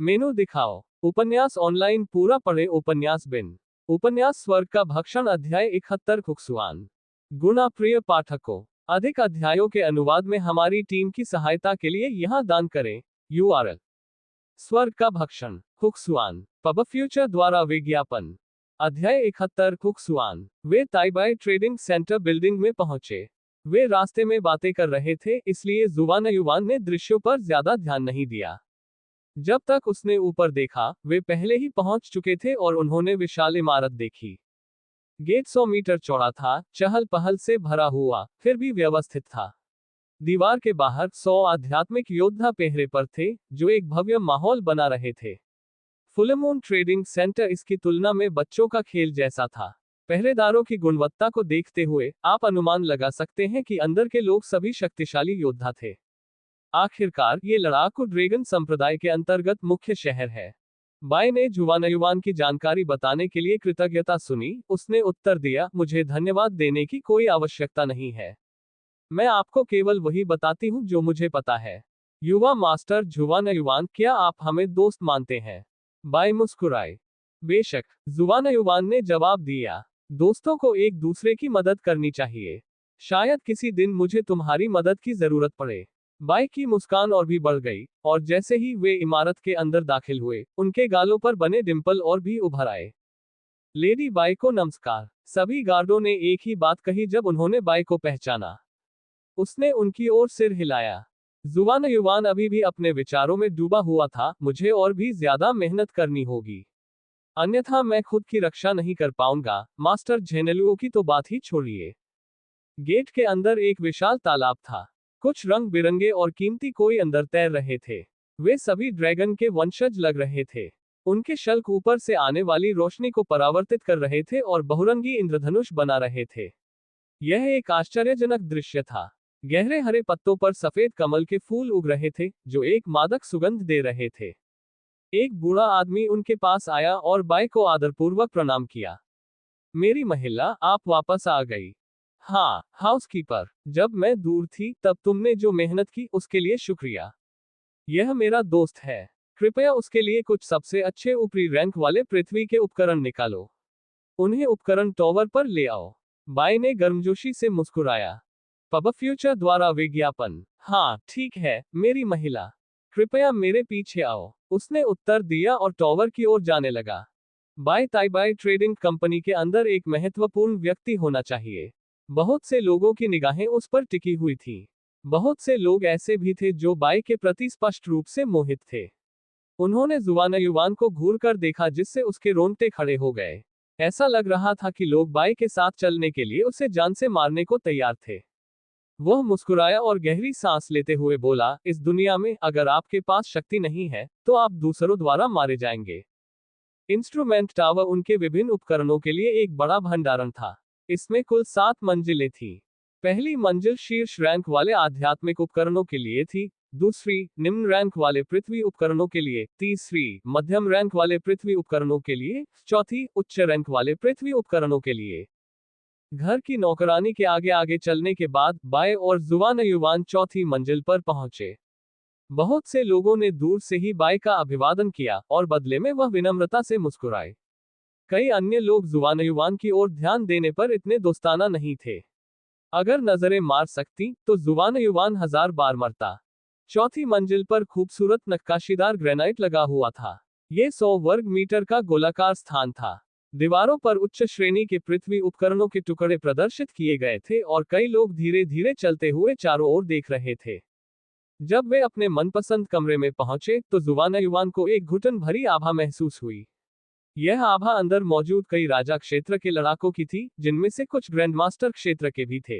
मेनू दिखाओ। उपन्यास ऑनलाइन पूरा पढ़े। उपन्यास बिन। उपन्यास स्वर्ग का भक्षण अध्याय 71 खुक्सुआन। गुना प्रिय पाठकों, अधिक अध्यायों के अनुवाद में हमारी टीम की सहायता के लिए यहां दान करें। URL। स्वर्ग का भक्षण खुक्सुआन पब फ्यूचर द्वारा विज्ञापन। अध्याय 71 खुक्सुआन। वे ताइबाई ट्रेडिंग सेंटर बिल्डिंग में पहुंचे। वे रास्ते में बातें कर रहे थे, इसलिए जुवान युवान ने दृश्यों पर ज्यादा ध्यान नहीं दिया। जब तक उसने ऊपर देखा, वे पहले ही पहुंच चुके थे और उन्होंने विशाल इमारत देखी। गेट 100 मीटर चौड़ा था, चहल पहल से भरा हुआ, फिर भी व्यवस्थित था। दीवार के बाहर 100 आध्यात्मिक योद्धा पहरे पर थे, जो एक भव्य माहौल बना रहे थे। फुलमून ट्रेडिंग सेंटर इसकी तुलना में बच्चों का खेल जैसा था। पहरेदारों की गुणवत्ता को देखते हुए आप अनुमान लगा सकते हैं कि अंदर के लोग सभी शक्तिशाली योद्धा थे। आखिरकार ये लड़ाकू ड्रैगन संप्रदाय के अंतर्गत मुख्य शहर है। बाय ने जुवानयुवान की जानकारी बताने के लिए कृतज्ञता सुनी। उसने उत्तर दिया, मुझे धन्यवाद देने की कोई आवश्यकता नहीं है। मैं आपको केवल वही बताती हूँ जो मुझे पता है। युवा मास्टर जुवानयुवान, क्या आप हमें दोस्त मानते हैं? बाय मुस्कुराए। बेशक, जुवानयुवान ने जवाब दिया। दोस्तों को एक दूसरे की मदद करनी चाहिए। शायद किसी दिन मुझे तुम्हारी मदद की जरूरत पड़े। बाई की मुस्कान और भी बढ़ गई, और जैसे ही वे इमारत के अंदर दाखिल हुए, उनके गालों पर बने डिंपल और भी उभर आए। लेडी बाई को नमस्कार। सभी गार्डों ने एक ही बात कही जब उन्होंने बाई को पहचाना। उसने उनकी ओर सिर हिलाया। जुवान युवान अभी भी अपने विचारों में डूबा हुआ था। मुझे और भी ज्यादा मेहनत करनी होगी, अन्यथा मैं खुद की रक्षा नहीं कर पाऊंगा। मास्टर झेनेलुओ की तो बात ही छोड़िए। गेट के अंदर एक विशाल तालाब था। कुछ रंग बिरंगे और कीमती कोई अंदर तैर रहे थे। वे सभी ड्रैगन के वंशज लग रहे थे। उनके शल्क ऊपर से आने वाली रोशनी को परावर्तित कर रहे थे और बहुरंगी इंद्रधनुष बना रहे थे। यह एक आश्चर्यजनक दृश्य था। गहरे हरे पत्तों पर सफेद कमल के फूल उग रहे थे, जो एक मादक सुगंध दे रहे थे। एक बूढ़ा आदमी उनके पास आया और बाई को आदरपूर्वक प्रणाम किया। मेरी महिला, आप वापस आ गई। हाँ, हाउसकीपर, जब मैं दूर थी तब तुमने जो मेहनत की उसके लिए शुक्रिया। यह मेरा दोस्त है। कृपया उसके लिए कुछ सबसे अच्छे ऊपरी रैंक वाले पृथ्वी के उपकरण निकालो। उन्हें उपकरण टॉवर पर ले आओ। बाई ने गर्मजोशी से मुस्कुराया। पब फ्यूचर द्वारा विज्ञापन। हाँ, ठीक है, मेरी महिला। कृपया मेरे पीछे आओ, उसने उत्तर दिया और टॉवर की ओर जाने लगा। बाई ताइबाई ट्रेडिंग कंपनी के अंदर एक महत्वपूर्ण व्यक्ति होना चाहिए। बहुत से लोगों की निगाहें उस पर टिकी हुई थी। बहुत से लोग ऐसे भी थे जो बाई के प्रति स्पष्ट रूप से मोहित थे। उन्होंने जुवानयुवान को घूर कर देखा, जिससे उसके रोंगटे खड़े हो गए। ऐसा लग रहा था कि लोग बाई के साथ चलने के लिए उसे जान से मारने को तैयार थे। वह मुस्कुराया और गहरी सांस लेते हुए बोला, इस दुनिया में अगर आपके पास शक्ति नहीं है, तो आप दूसरों द्वारा मारे जाएंगे। इंस्ट्रूमेंट टावर उनके विभिन्न उपकरणों के लिए एक बड़ा भंडारण था। इसमें कुल 7 मंजिलें थीं। पहली मंजिल शीर्ष रैंक वाले आध्यात्मिक उपकरणों के लिए थी, दूसरी निम्न रैंक वाले पृथ्वी उपकरणों के लिए, तीसरी मध्यम रैंक वाले पृथ्वी उपकरणों के लिए, चौथी उच्च रैंक वाले पृथ्वी उपकरणों के लिए। घर की नौकरानी के आगे आगे चलने के बाद बाय और जुवानयुवान चौथी मंजिल पर पहुंचे। बहुत से लोगों ने दूर से ही बाई का अभिवादन किया, और बदले में वह विनम्रता से मुस्कुराए। कई अन्य लोग जुवानयुवान की ओर ध्यान देने पर इतने दोस्ताना नहीं थे। अगर नजरें मार सकती, तो जुवानयुवान 1000 बार मरता। चौथी मंजिल पर खूबसूरत नक्काशीदार ग्रेनाइट लगा हुआ था। यह 100 वर्ग मीटर का गोलाकार स्थान था। दीवारों पर उच्च श्रेणी के पृथ्वी उपकरणों के टुकड़े प्रदर्शित किए गए थे, और कई लोग धीरे धीरे चलते हुए चारों ओर देख रहे थे। जब वे अपने मनपसंद कमरे में पहुंचे, तो जुवानयुवान को एक घुटन भरी आभा महसूस हुई। यह आभा अंदर मौजूद कई राजा क्षेत्र के लड़ाकों की थी, जिनमें से कुछ ग्रैंडमास्टर क्षेत्र के भी थे।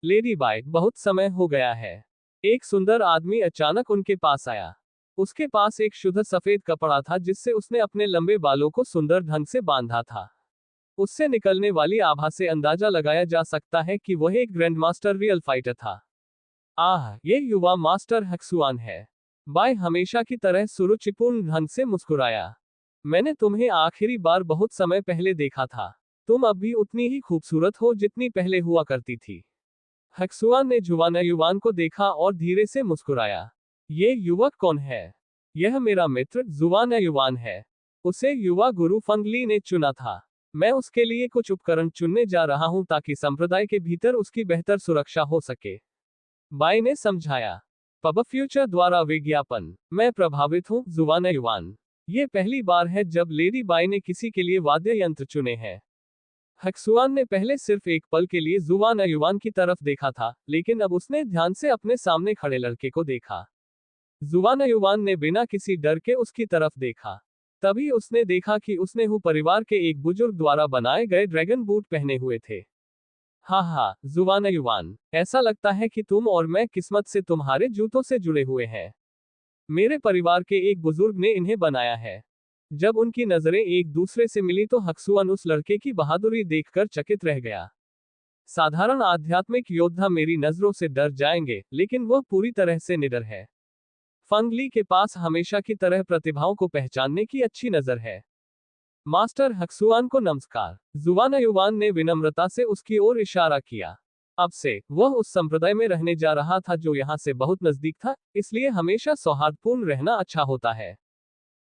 लेडी बाय, बहुत समय हो गया है। एक सुंदर आदमी अचानक उनके पास आया। उसके पास एक शुद्ध सफेद कपड़ा था, जिससे उसने अपने लंबे बालों को सुंदर ढंग से बांधा था। उससे निकलने वाली आभा से अंदाजा लगाया जा सकता है कि वह एक ग्रैंडमास्टर रियल फाइटर था। आह, ये युवा मास्टर हक्सुआन है। बाय हमेशा की तरह सुरुचिपूर्ण ढंग से मुस्कुराया। मैंने तुम्हें आखिरी बार बहुत समय पहले देखा था। तुम अब भी उतनी ही खूबसूरत हो जितनी पहले हुआ करती थी। हक्सुआन ने जुवानयुवान को देखा और धीरे से मुस्कुराया। ये युवक कौन है? यह मेरा मित्र जुवान युवान है। उसे युवा गुरु फंगली ने चुना था। मैं उसके लिए कुछ उपकरण चुनने जा रहा हूं ताकि संप्रदाय के भीतर उसकी बेहतर सुरक्षा हो सके, बाई ने समझाया। पब फ्यूचर द्वारा विज्ञापन। मैं प्रभावित हूं जुवान युवान। ये पहली बार है जब लेडी बाई ने किसी के लिए वाद्य यंत्र चुने हैं। हक्सुआन ने पहले सिर्फ एक पल के लिए जुवान युवान की तरफ देखा था, लेकिन अब उसने ध्यान से अपने सामने खड़े लड़के को देखा। जुवान युवान ने बिना किसी डर के उसकी तरफ देखा। तभी उसने देखा कि उसने हु परिवार के एक बुजुर्ग द्वारा बनाए गए ड्रैगन बूट पहने हुए थे। हा, जुवान युवान, ऐसा लगता है कि तुम और मैं किस्मत से तुम्हारे जूतों से जुड़े हुए हैं। मेरे परिवार के एक बुजुर्ग ने इन्हें बनाया है। जब उनकी नजरें एक दूसरे से मिली तो हक्सुआन उस लड़के की बहादुरी देखकर चकित रह गया। साधारण आध्यात्मिक योद्धा मेरी नजरों से डर जाएंगे, लेकिन वह पूरी तरह से निडर है। फंगली के पास हमेशा की तरह प्रतिभाओं को पहचानने की अच्छी नजर है। मास्टर हक्सुआन को नमस्कार। जुवान युवान ने विनम्रता से उसकी ओर इशारा किया। अब से वह उस संप्रदाय में रहने जा रहा था जो यहाँ से बहुत नजदीक था, इसलिए हमेशा सौहार्दपूर्ण रहना अच्छा होता है।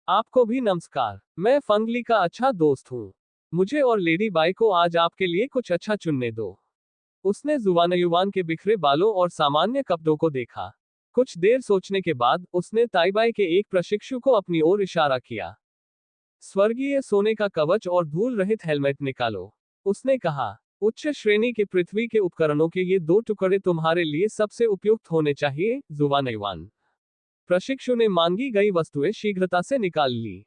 आपको भी नमस्कार। मैं फंगली का अच्छा दोस्त हूँ। मुझे और लेडी बाई को आज आपके लिए कुछ अच्छा चुनने दो। उसने जुवान युवान के बिखरे बालों और सामान्य कपड़ों को देखा। कुछ देर सोचने के बाद उसने ताइबाई के एक प्रशिक्षु को अपनी ओर इशारा किया। स्वर्गीय सोने का कवच और धूल रहित हेलमेट निकालो, उसने कहा। उच्च श्रेणी के पृथ्वी के उपकरणों के ये 2 टुकड़े तुम्हारे लिए सबसे उपयुक्त होने चाहिए, जुवान युवान। प्रशिक्षु ने मांगी गई वस्तुएं शीघ्रता से निकाल ली।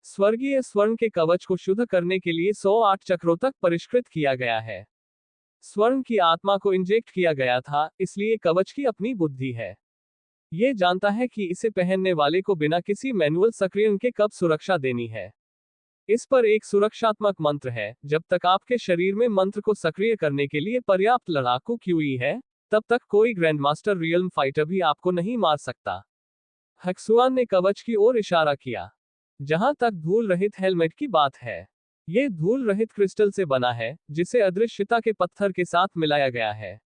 स्वर्गीय स्वर्ण के कवच को शुद्ध करने के लिए 108 चक्रों तक परिष्कृत किया गया है। स्वर्ण की आत्मा को इंजेक्ट किया गया था, इसलिए कवच की अपनी बुद्धि है। ये जानता है कि इसे पहनने वाले को बिना किसी मैनुअल सक्रियण के कब सुरक्षा देनी है। इस पर एक सुरक्षात्मक मंत्र है। जब तक आपके शरीर में मंत्र को सक्रिय करने के लिए पर्याप्त लड़ाकू क्यूई है, तब तक कोई ग्रैंडमास्टर रियल्म फाइटर भी आपको नहीं मार सकता। हक्सुआन ने कवच की ओर इशारा किया। जहां तक धूल रहित हेलमेट की बात है, यह धूल रहित क्रिस्टल से बना है, जिसे अदृश्यता के पत्थर के साथ मिलाया गया है।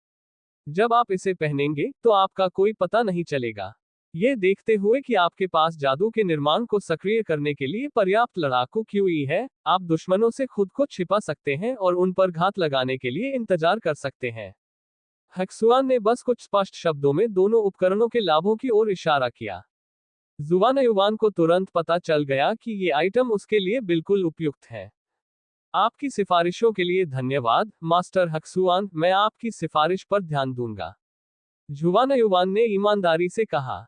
जब आप इसे पहनेंगे तो आपका कोई पता नहीं चलेगा। ये देखते हुए कि आपके पास जादू के निर्माण को सक्रिय करने के लिए पर्याप्त लड़ाकू क्यूई है, आप दुश्मनों से खुद को छिपा सकते हैं और उन पर घात लगाने के लिए इंतजार कर सकते हैं। हक्सुआन ने बस कुछ स्पष्ट शब्दों में दोनों उपकरणों के लाभों की ओर इशारा किया। जुवान युवान को तुरंत पता चल गया कि ये आइटम उसके लिए बिल्कुल उपयुक्त है। आपकी सिफारिशों के लिए धन्यवाद, मास्टर हक्सुआन, मैं आपकी सिफारिश पर ध्यान दूंगा, जुवान युवान ने ईमानदारी से कहा।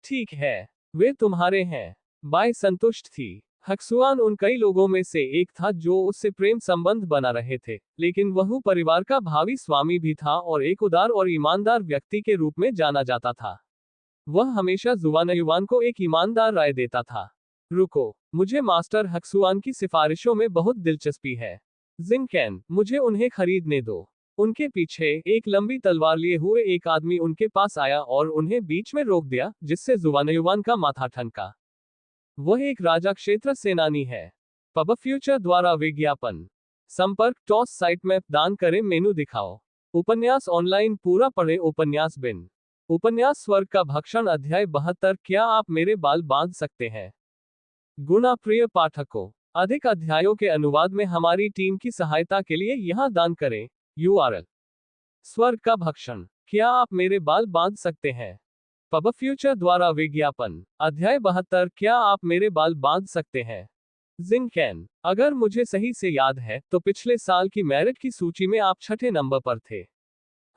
ठीक है, वे तुम्हारे हैं। बाई संतुष्ट थी। हक्सुआन उन कई लोगों में से एक था जो उससे प्रेम संबंध बना रहे थे, लेकिन वह परिवार का भावी स्वामी भी था और एक उदार और ईमानदार व्यक्ति के रूप में जाना जाता था। वह हमेशा जुवान युवान को एक ईमानदार राय देता था। रुको, मुझे मास्टर हक्सुआन की सिफारिशों में बहुत दिलचस्पी है। जिंगकेन, मुझे उन्हें खरीदने दो। उनके पीछे एक लंबी तलवार लिए हुए एक आदमी उनके पास आया और उन्हें बीच में रोक दिया, जिससे जुवान युवान का माथा ठनका। वह एक राजा क्षेत्र सेनानी है। पब फ्यूचर द्वारा विज्ञापन। संपर्क टॉस साइट में दान करें, मेनू दिखाओ। उपन्यास ऑनलाइन पूरा पढ़े। उपन्यास बिन। उपन्यास स्वर्ग का भक्षण अध्याय 72। क्या आप मेरे बाल बांध सकते हैं? गुणा प्रिय पाठकों, अधिक अध्यायों के अनुवाद में हमारी टीम की सहायता के लिए यहां दान करें। URL। स्वर्ग का भक्षण। क्या आप मेरे बाल बांध सकते हैं? पब फ्यूचर द्वारा विज्ञापन। अध्याय 72। क्या आप मेरे बाल बांध सकते हैं? जिंगकेन, अगर मुझे सही से याद है तो पिछले साल की मेरिट की सूची में आप 6ठे नंबर पर थे।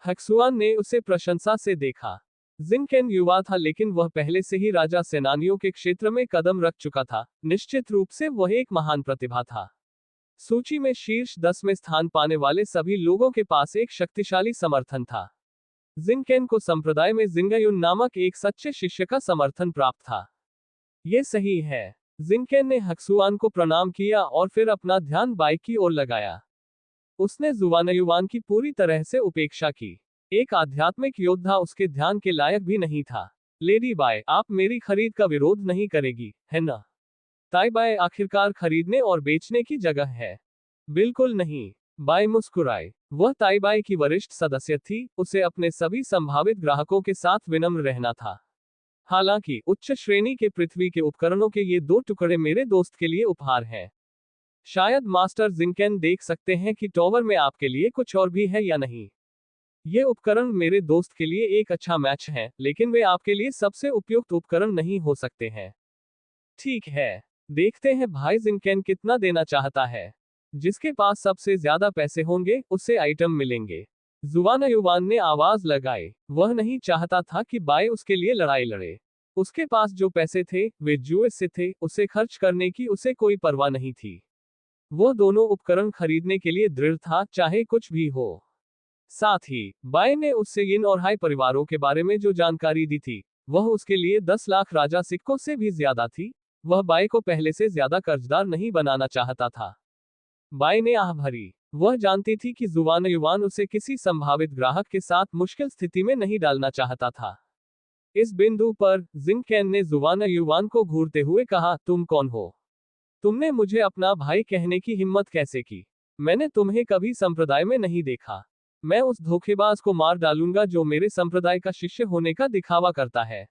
हक्सुआन ने उसे प्रशंसा से देखा। जिंगकेन युवा था, लेकिन वह पहले से ही राजा सेनानियों के क्षेत्र में कदम रख चुका था। निश्चित रूप से वह एक महान प्रतिभा था। सूची में शीर्ष 10 में स्थान पाने वाले सभी लोगों के पास एक शक्तिशाली समर्थन था। जिंगकेन को संप्रदाय में जिंगयुन नामक एक सच्चे शिष्य का समर्थन प्राप्त था। ये सही है। जिंगकेन ने हक्सुआन को प्रणाम किया और फिर अपना ध्यान बाई की ओर लगाया। उसने जुवान युवान की पूरी तरह से उपेक्षा की। एक आध्यात्मिक योद्धा उसके ध्यान के लायक भी नहीं था। लेडी बाई, आप मेरी खरीद का विरोध नहीं करेगी, है ना? ताइबाई आखिरकार खरीदने और बेचने की जगह है। बिल्कुल नहीं। बाई मुस्कुराए। वह ताइबाई की वरिष्ठ सदस्य थी, उसे अपने सभी संभावित ग्राहकों के साथ विनम्र रहना था। हालांकि उच्च श्रेणी के पृथ्वी के उपकरणों के ये 2 टुकड़े मेरे दोस्त के लिए उपहार हैं। शायद मास्टर जिंकेन देख सकते हैं कि टॉवर में आपके लिए कुछ और भी है या नहीं। ये उपकरण मेरे दोस्त के लिए एक अच्छा मैच है, लेकिन वे आपके लिए सबसे उपयुक्त उपकरण नहीं हो सकते हैं। ठीक है, देखते हैं भाई जिंकेन कितना देना चाहता है। जिसके पास सबसे ज्यादा पैसे होंगे उसे आइटम मिलेंगे। जुवान युवान ने आवाज लगाई। वह नहीं चाहता था कि बाई उसके लिए लड़ाई लड़े। उसके पास जो पैसे थे वे जुए से थे, उसे खर्च करने की उसे कोई परवाह नहीं थी। वो दोनों उपकरण खरीदने के लिए दृढ़ था, चाहे कुछ भी हो। साथ ही बाई ने उससे यिन और हाई परिवारों के बारे में जो जानकारी दी थी, वह उसके लिए 10 लाख राजा सिक्कों से भी ज्यादा थी। वह बाई को पहले से ज्यादा कर्जदार नहीं बनाना चाहता था। बाई ने आह भरी। वह जानती थी कि जुवान युवान उसे किसी संभावित ग्राहक के साथ मुश्किल स्थिति में नहीं डालना चाहता था। इस बिंदु पर जिंगकेन ने जुवान युवान को घूरते हुए कहा, तुम कौन हो? तुमने मुझे अपना भाई कहने की हिम्मत कैसे की? मैंने तुम्हें कभी संप्रदाय में नहीं देखा। मैं उस धोखेबाज को मार डालूंगा जो मेरे संप्रदाय का शिष्य होने का दिखावा करता है।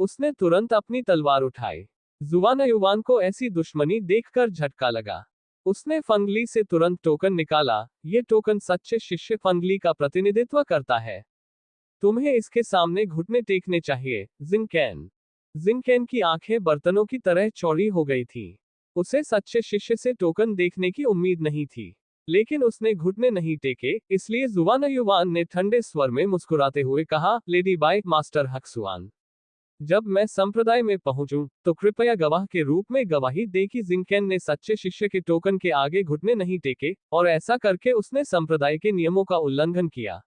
उसने तुरंत अपनी तलवार उठाई। जुवान युवान को ऐसी दुश्मनी देखकर झटका लगा। उसने फंगली से तुरंत टोकन निकाला। ये टोकन सच्चे शिष्य फंगली का प्रतिनिधित्व करता है। तुम्हें इसके सामने घुटने टेकने चाहिए, जिंगकेन। जिंगकेन की आंखें बर्तनों की तरह चौड़ी हो गई थीं। उसे सच्चे शिष्य से टोकन देखने की उम्मीद नहीं थी, लेकिन उसने घुटने नहीं टेके, इसलिए जुवान युवान ने ठंडे स्वर में मुस्कुराते हुए कहा, लेडी बाई मास्टर हक्सुआन, जब मैं संप्रदाय में पहुंचूं, तो कृपया गवाह के रूप में गवाही दे कि जिंगकेन ने सच्चे शिष्य के टोकन के आगे घुटने नहीं टेके, और ऐसा करके उसने संप्रदाय के नियमों का उल्लंघन किया।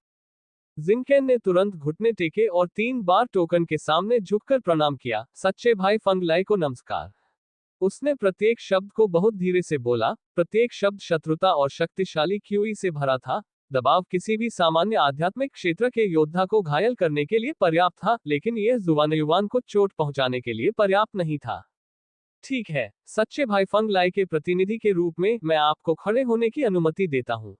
जिंगकेन ने तुरंत घुटने टेके और 3 बार टोकन के सामने झुककर प्रणाम किया। सच्चे भाई फंगलाई को नमस्कार। उसने प्रत्येक शब्द को बहुत धीरे से बोला। प्रत्येक शब्द शत्रुता और शक्तिशाली क्यूई से भरा था। दबाव किसी भी सामान्य आध्यात्मिक क्षेत्र के योद्धा को घायल करने के लिए पर्याप्त था, लेकिन यह जुवान युवान को चोट पहुंचाने के लिए पर्याप्त नहीं था। ठीक है, सच्चे भाई फंगलाई के प्रतिनिधि के रूप में मैं आपको खड़े होने की अनुमति देता हूं।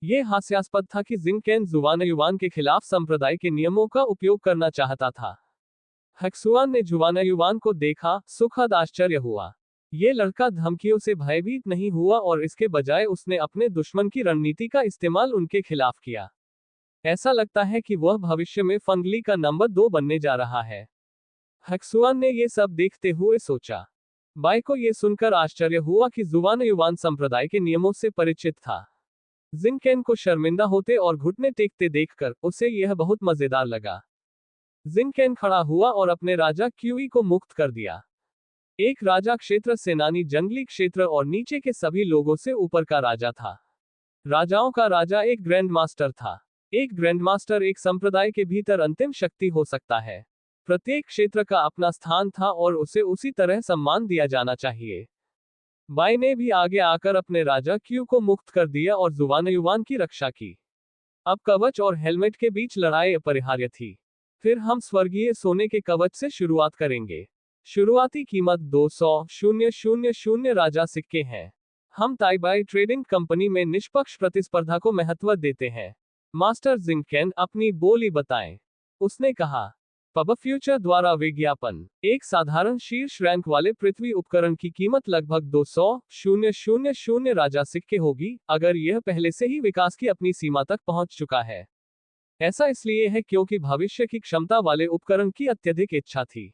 यह हास्यास्पद था कि जिंगकेन जुवान युवान के खिलाफ संप्रदाय के नियमों का उपयोग करना चाहता था। हक्सुआन ने जुवान युवान को देखा। सुखद आश्चर्य हुआ। ये लड़का धमकियों से भयभीत नहीं हुआ और इसके बजाय उसने अपने दुश्मन की रणनीति का इस्तेमाल उनके खिलाफ किया। ऐसा लगता है कि वह भविष्य में फंगली का नंबर 2 बनने जा रहा है। हक्सुआन ने ये सब देखते हुए सोचा। बाई को यह सुनकर आश्चर्य हुआ कि जुवान युवान संप्रदाय के नियमों से परिचित था। जिंगकेन को शर्मिंदा होते और घुटने टेकते देखकर उसे यह बहुत मजेदार लगा। जिंगकेन खड़ा हुआ और अपने राजा क्यूई को मुक्त कर दिया। एक राजा क्षेत्र सेनानी जंगली क्षेत्र और नीचे के सभी लोगों से ऊपर का राजा था। राजाओं का राजा एक ग्रैंड मास्टर था। एक ग्रैंड मास्टर एक संप्रदाय के भीतर अंतिम शक्ति हो सकता है। प्रत्येक क्षेत्र का अपना स्थान था और उसे उसी तरह सम्मान दिया जाना चाहिए। बाई ने भी आगे आकर अपने राजा क्यू को मुक्त कर दिया और जुवान युवान की रक्षा की। अब कवच और हेलमेट के बीच लड़ाई अपरिहार्य थी। फिर हम स्वर्गीय सोने के कवच से शुरुआत करेंगे। शुरुआती कीमत 200,000 राजा सिक्के हैं। हम ताइबाई ट्रेडिंग कंपनी में निष्पक्ष प्रतिस्पर्धा को महत्व देते हैं। मास्टर जिंगकेन, अपनी बोली बताएं। उसने कहा। पब फ्यूचर द्वारा विज्ञापन। एक साधारण शीर्ष रैंक वाले पृथ्वी उपकरण की कीमत लगभग 200,000 राजा सिक्के होगी, अगर यह पहले से ही विकास की अपनी सीमा तक पहुंच चुका है। ऐसा इसलिए है क्योंकि भविष्य की क्षमता वाले उपकरण की अत्यधिक इच्छा थी।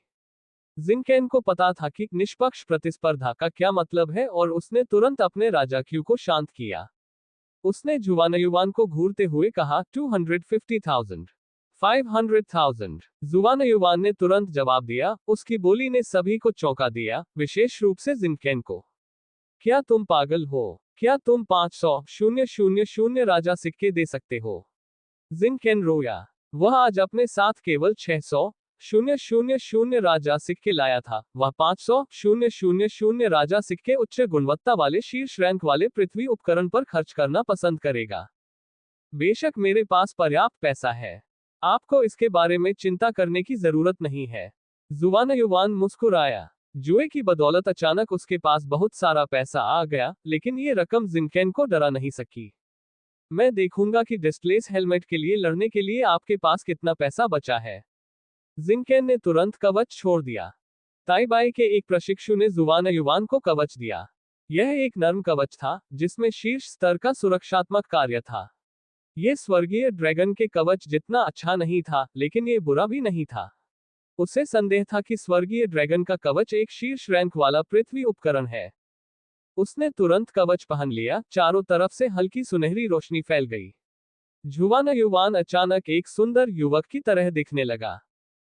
जिंगकेन को पता था कि निष्पक्ष प्रतिस्पर्धा का क्या मतलब है और उसने तुरंत अपने राजा क्यू को शांत किया। उसने जुवान युवान को घूरते हुए कहा, 250,000, 500,000। जुवान युवान ने तुरंत जवाब दिया। उसकी बोली ने सभी को चौंका दिया, विशेष रूप से जिंगकेन को। क्या तुम पागल हो? क्या तुम 500,000 राजा सिक्के दे सकते हो? जिंगकेन रोया। वह आज अपने साथ केवल 600,000 राजा सिक्के लाया था। वह 500,000 राजा सिक्के उच्च गुणवत्ता वाले शीर्ष रैंक वाले पृथ्वी उपकरण पर खर्च करना पसंद करेगा। बेशक मेरे पास पर्याप्त पैसा है। आपको इसके बारे में चिंता करने की जरूरत नहीं है। जुवान युवान मुस्कुराया। जुए की बदौलत अचानक उसके पास बहुत सारा पैसा आ गया, लेकिन ये रकम जिंगकेन को डरा नहीं सकी। मैं देखूंगा कि डिस्प्लेस हेलमेट के लिए लड़ने के लिए आपके पास कितना पैसा बचा है। जिंकेन ने तुरंत कवच छोड़ दिया। ताइबाई के एक प्रशिक्षु ने जुवान युवान को कवच दिया। यह एक नर्म कवच था, जिसमें शीर्ष स्तर का सुरक्षात्मक कार्य था। ये स्वर्गीय ड्रैगन के कवच जितना अच्छा नहीं था, लेकिन ये बुरा भी नहीं था। उसे संदेह था कि स्वर्गीय ड्रैगन का कवच एक शीर्ष रैंक वाला पृथ्वी उपकरण है। उसने तुरंत कवच पहन लिया। चारों तरफ से हल्की सुनहरी रोशनी फैल गई। जुवान युवान अचानक एक सुंदर युवक की तरह दिखने लगा।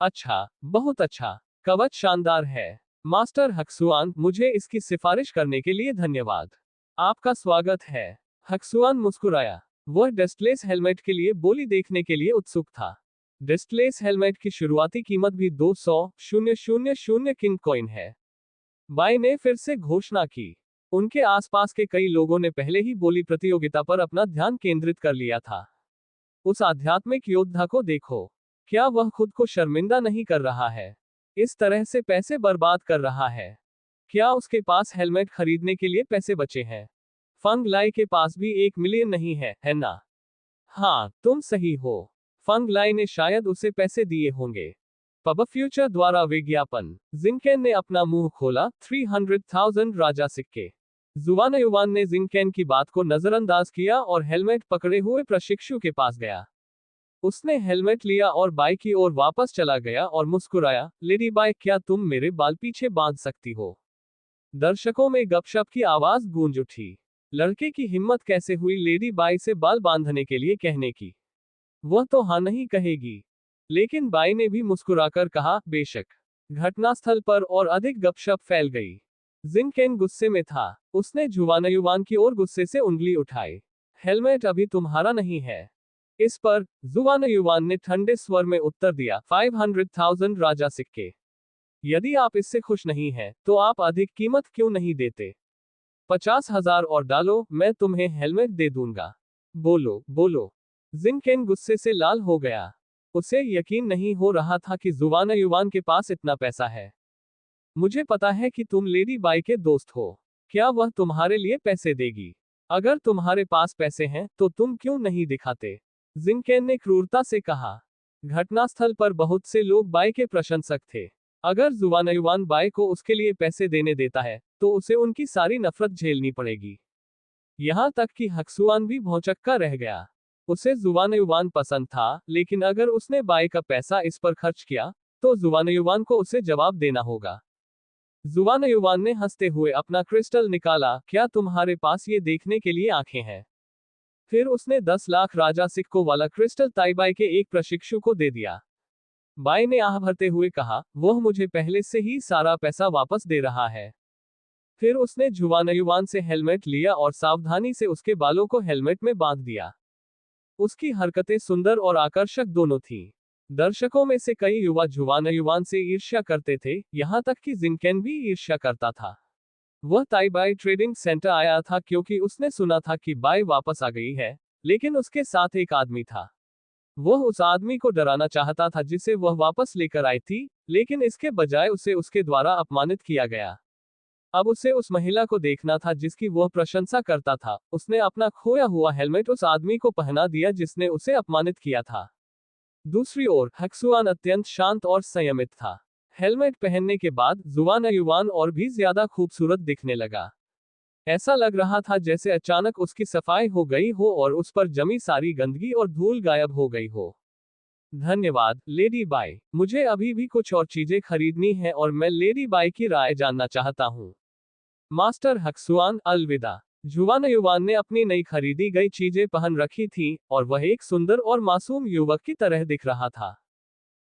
अच्छा, बहुत अच्छा, कवच शानदार है। मास्टर हक्सुआन, मुझे इसकी सिफारिश करने के लिए धन्यवाद। आपका स्वागत है। हक्सुआन मुस्कुराया। वह डेस्टलेस हेलमेट के लिए बोली देखने के लिए उत्सुक था। डेस्टलेस हेलमेट की शुरुआती कीमत भी 200,000 किंग कॉइन है। बाई ने फिर से घोषणा की। उनके आसपास के कई लोगों ने पहले ही बोली प्रतियोगिता पर अपना ध्यान केंद्रित कर लिया था। उस आध्यात्मिक योद्धा को देखो। क्या वह खुद को शर्मिंदा नहीं कर रहा है? इस तरह से पैसे बर्बाद कर रहा है। क्या उसके पास हेलमेट खरीदने के लिए पैसे बचे हैं? फंग लाई के पास भी 1 मिलियन नहीं है ना? हाँ, तुम सही हो। फंग लाई ने शायद उसे पैसे दिए होंगे। पब फ्यूचर द्वारा विज्ञापन। जिंकेन ने अपना मुंह खोला। 300,000 राजा सिक्के। जुवान युवान ने जिंकेन की बात को नजरअंदाज किया और हेलमेट पकड़े हुए प्रशिक्षु के पास गया। उसने हेलमेट लिया और बाई की ओर वापस चला गया और मुस्कुराया। लेडी बाई, क्या तुम मेरे बाल पीछे बांध सकती हो? दर्शकों में गपशप की आवाज गूंज उठी। लड़के की हिम्मत कैसे हुई लेडी बाई से बाल बांधने के लिए कहने की? वह तो हाँ नहीं कहेगी। लेकिन बाई ने भी मुस्कुराकर कहा, बेशक। घटनास्थल पर और अधिक गपशप फैल गई। जिंकेन गुस्से में था। उसने जुवान युवान की ओर गुस्से से उंगली उठाई। हेलमेट अभी तुम्हारा नहीं है। इस पर जुवान युवान ने ठंडे स्वर में उत्तर दिया, 500,000 राजा सिक्के। यदि आप इससे खुश नहीं हैं, तो आप अधिक कीमत क्यों नहीं देते? 50,000 और डालो, मैं तुम्हें हेलमेट दे दूंगा। बोलो, बोलो। जिंकेन गुस्से से लाल हो गया। उसे यकीन नहीं हो रहा था कि जुवान युवान के पास इतना पैसा है। मुझे पता है कि तुम लेडी बाई के दोस्त हो। क्या वह तुम्हारे लिए पैसे देगी? अगर तुम्हारे पास पैसे हैं, तो तुम क्यों नहीं दिखाते? जिंकेन ने क्रूरता से कहा। घटनास्थल पर बहुत से लोग बाई के प्रशंसक थे। अगर जुवान युवान बाई को उसके लिए पैसे देने देता है, तो उसे उनकी सारी नफरत झेलनी पड़ेगी। यहां तक कि हक्सुआन भी भौंचक्का रह गया। उसे जुवान युवान पसंद था, लेकिन अगर उसने बाई का पैसा इस पर खर्च किया, तो जुवान युवान को उसे जवाब देना होगा। जुवान युवान ने हंसते हुए अपना क्रिस्टल निकाला। क्या तुम्हारे पास ये देखने के लिए आंखें हैं? फिर उसने 10 लाख राजा सिक्कों वाला क्रिस्टल ताइबाई के एक प्रशिक्षु को दे दिया। बाई ने आह भरते हुए कहा, वह मुझे पहले से ही सारा पैसा वापस दे रहा है। फिर उसने जुवान युवान से हेलमेट लिया और सावधानी से उसके बालों को हेलमेट में बांध दिया। उसकी हरकतें सुंदर और आकर्षक दोनों थीं। दर्शकों में से कई युवा जुवान युवान से ईर्ष्या करते थे, यहां तक कि जिंकेन भी ईर्ष्या करता था। वह ताइबाई ट्रेडिंग सेंटर आया था क्योंकि उसने सुना था कि बाई वापस आ गई है, लेकिन उसके साथ एक आदमी था। वह उस आदमी को डराना चाहता था जिसे वह वापस लेकर आई थी, लेकिन इसके बजाय उसे उसके द्वारा अपमानित किया गया। अब उसे उस महिला को देखना था जिसकी वह प्रशंसा करता था। उसने अपना खोया हुआ हेलमेट उस आदमी को पहना दिया जिसने उसे अपमानित किया था। दूसरी ओर हक्सुआन अत्यंत शांत और संयमित था। हेलमेट पहनने के बाद जुवान युवान और भी ज्यादा खूबसूरत दिखने लगा। ऐसा लग रहा था जैसे अचानक उसकी सफाई हो गई हो और उस पर जमी सारी गंदगी और धूल गायब हो गई हो। धन्यवाद, लेडी बाई। मुझे अभी भी कुछ और चीजें खरीदनी है और मैं लेडी बाई की राय जानना चाहता हूँ। मास्टर हक्सुआन, अलविदा। जुवान युवान ने अपनी नई खरीदी गई चीजें पहन रखी थी और वह एक सुंदर और मासूम युवक की तरह दिख रहा था।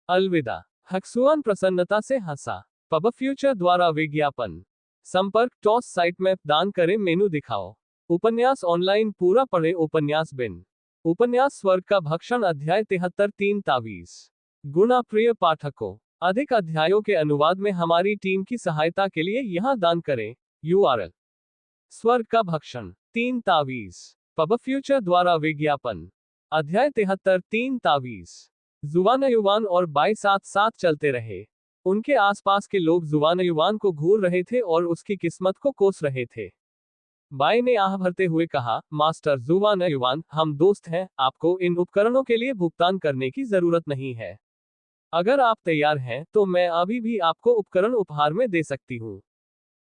अलविदा। हक्सुआन प्रसन्नता से हंसा। पब फ्यूचर द्वारा विज्ञापन। संपर्क टॉस साइट में दान करें मेनू दिखाओ। उपन्यास ऑनलाइन पूरा पढ़े उपन्यास बिन। उपन्यास स्वर्ग का भक्षण अध्याय 73 3 तावीज। गुणा प्रिय पाठकों, अधिक अध्यायों के अनुवाद में हमारी टीम की सहायता के लिए यहां दान करें। URL। स्वर्ग का भक्षण 3 तावीज। पब फ्यूचर द्वारा विज्ञापन। अध्याय 73 3 तावीज। जुवान युवान और बाई साथ साथ चलते रहे। उनके आसपास के लोग जुवान युवान को घूर रहे थे और उसकी किस्मत को कोस रहे थे। बाई ने आह भरते हुए कहा, मास्टर जुवान युवान, हम दोस्त हैं, आपको इन उपकरणों के लिए भुगतान करने की जरूरत नहीं है। अगर आप तैयार हैं तो मैं अभी भी आपको उपकरण उपहार में दे सकती हूँ।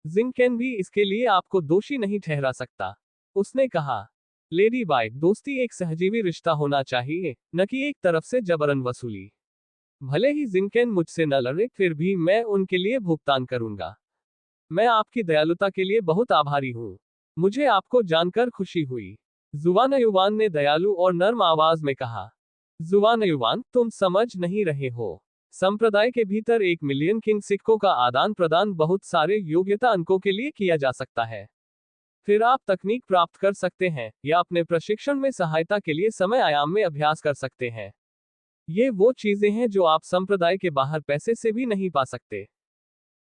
जिंकेन भी इसके लिए आपको दोषी नहीं ठहरा सकता, उसने कहा। लेडी बाय, दोस्ती एक सहजीवी रिश्ता होना चाहिए, न कि एक तरफ से जबरन वसूली। भले ही जिंकेन मुझसे न लड़े, फिर भी मैं उनके लिए भुगतान करूंगा। मैं आपकी दयालुता के लिए बहुत आभारी हूँ। मुझे आपको जानकर खुशी हुई, जुवान युवान ने दयालु और नर्म आवाज में कहा। जुवान युवान, तुम समझ नहीं रहे हो। संप्रदाय के भीतर 1 मिलियन किंग सिक्कों का आदान प्रदान बहुत सारे योग्यता अंकों के लिए किया जा सकता है। फिर आप तकनीक प्राप्त कर सकते हैं या अपने प्रशिक्षण में सहायता के लिए समय आयाम में अभ्यास कर सकते हैं। ये वो चीजें हैं जो आप संप्रदाय के बाहर पैसे से भी नहीं पा सकते।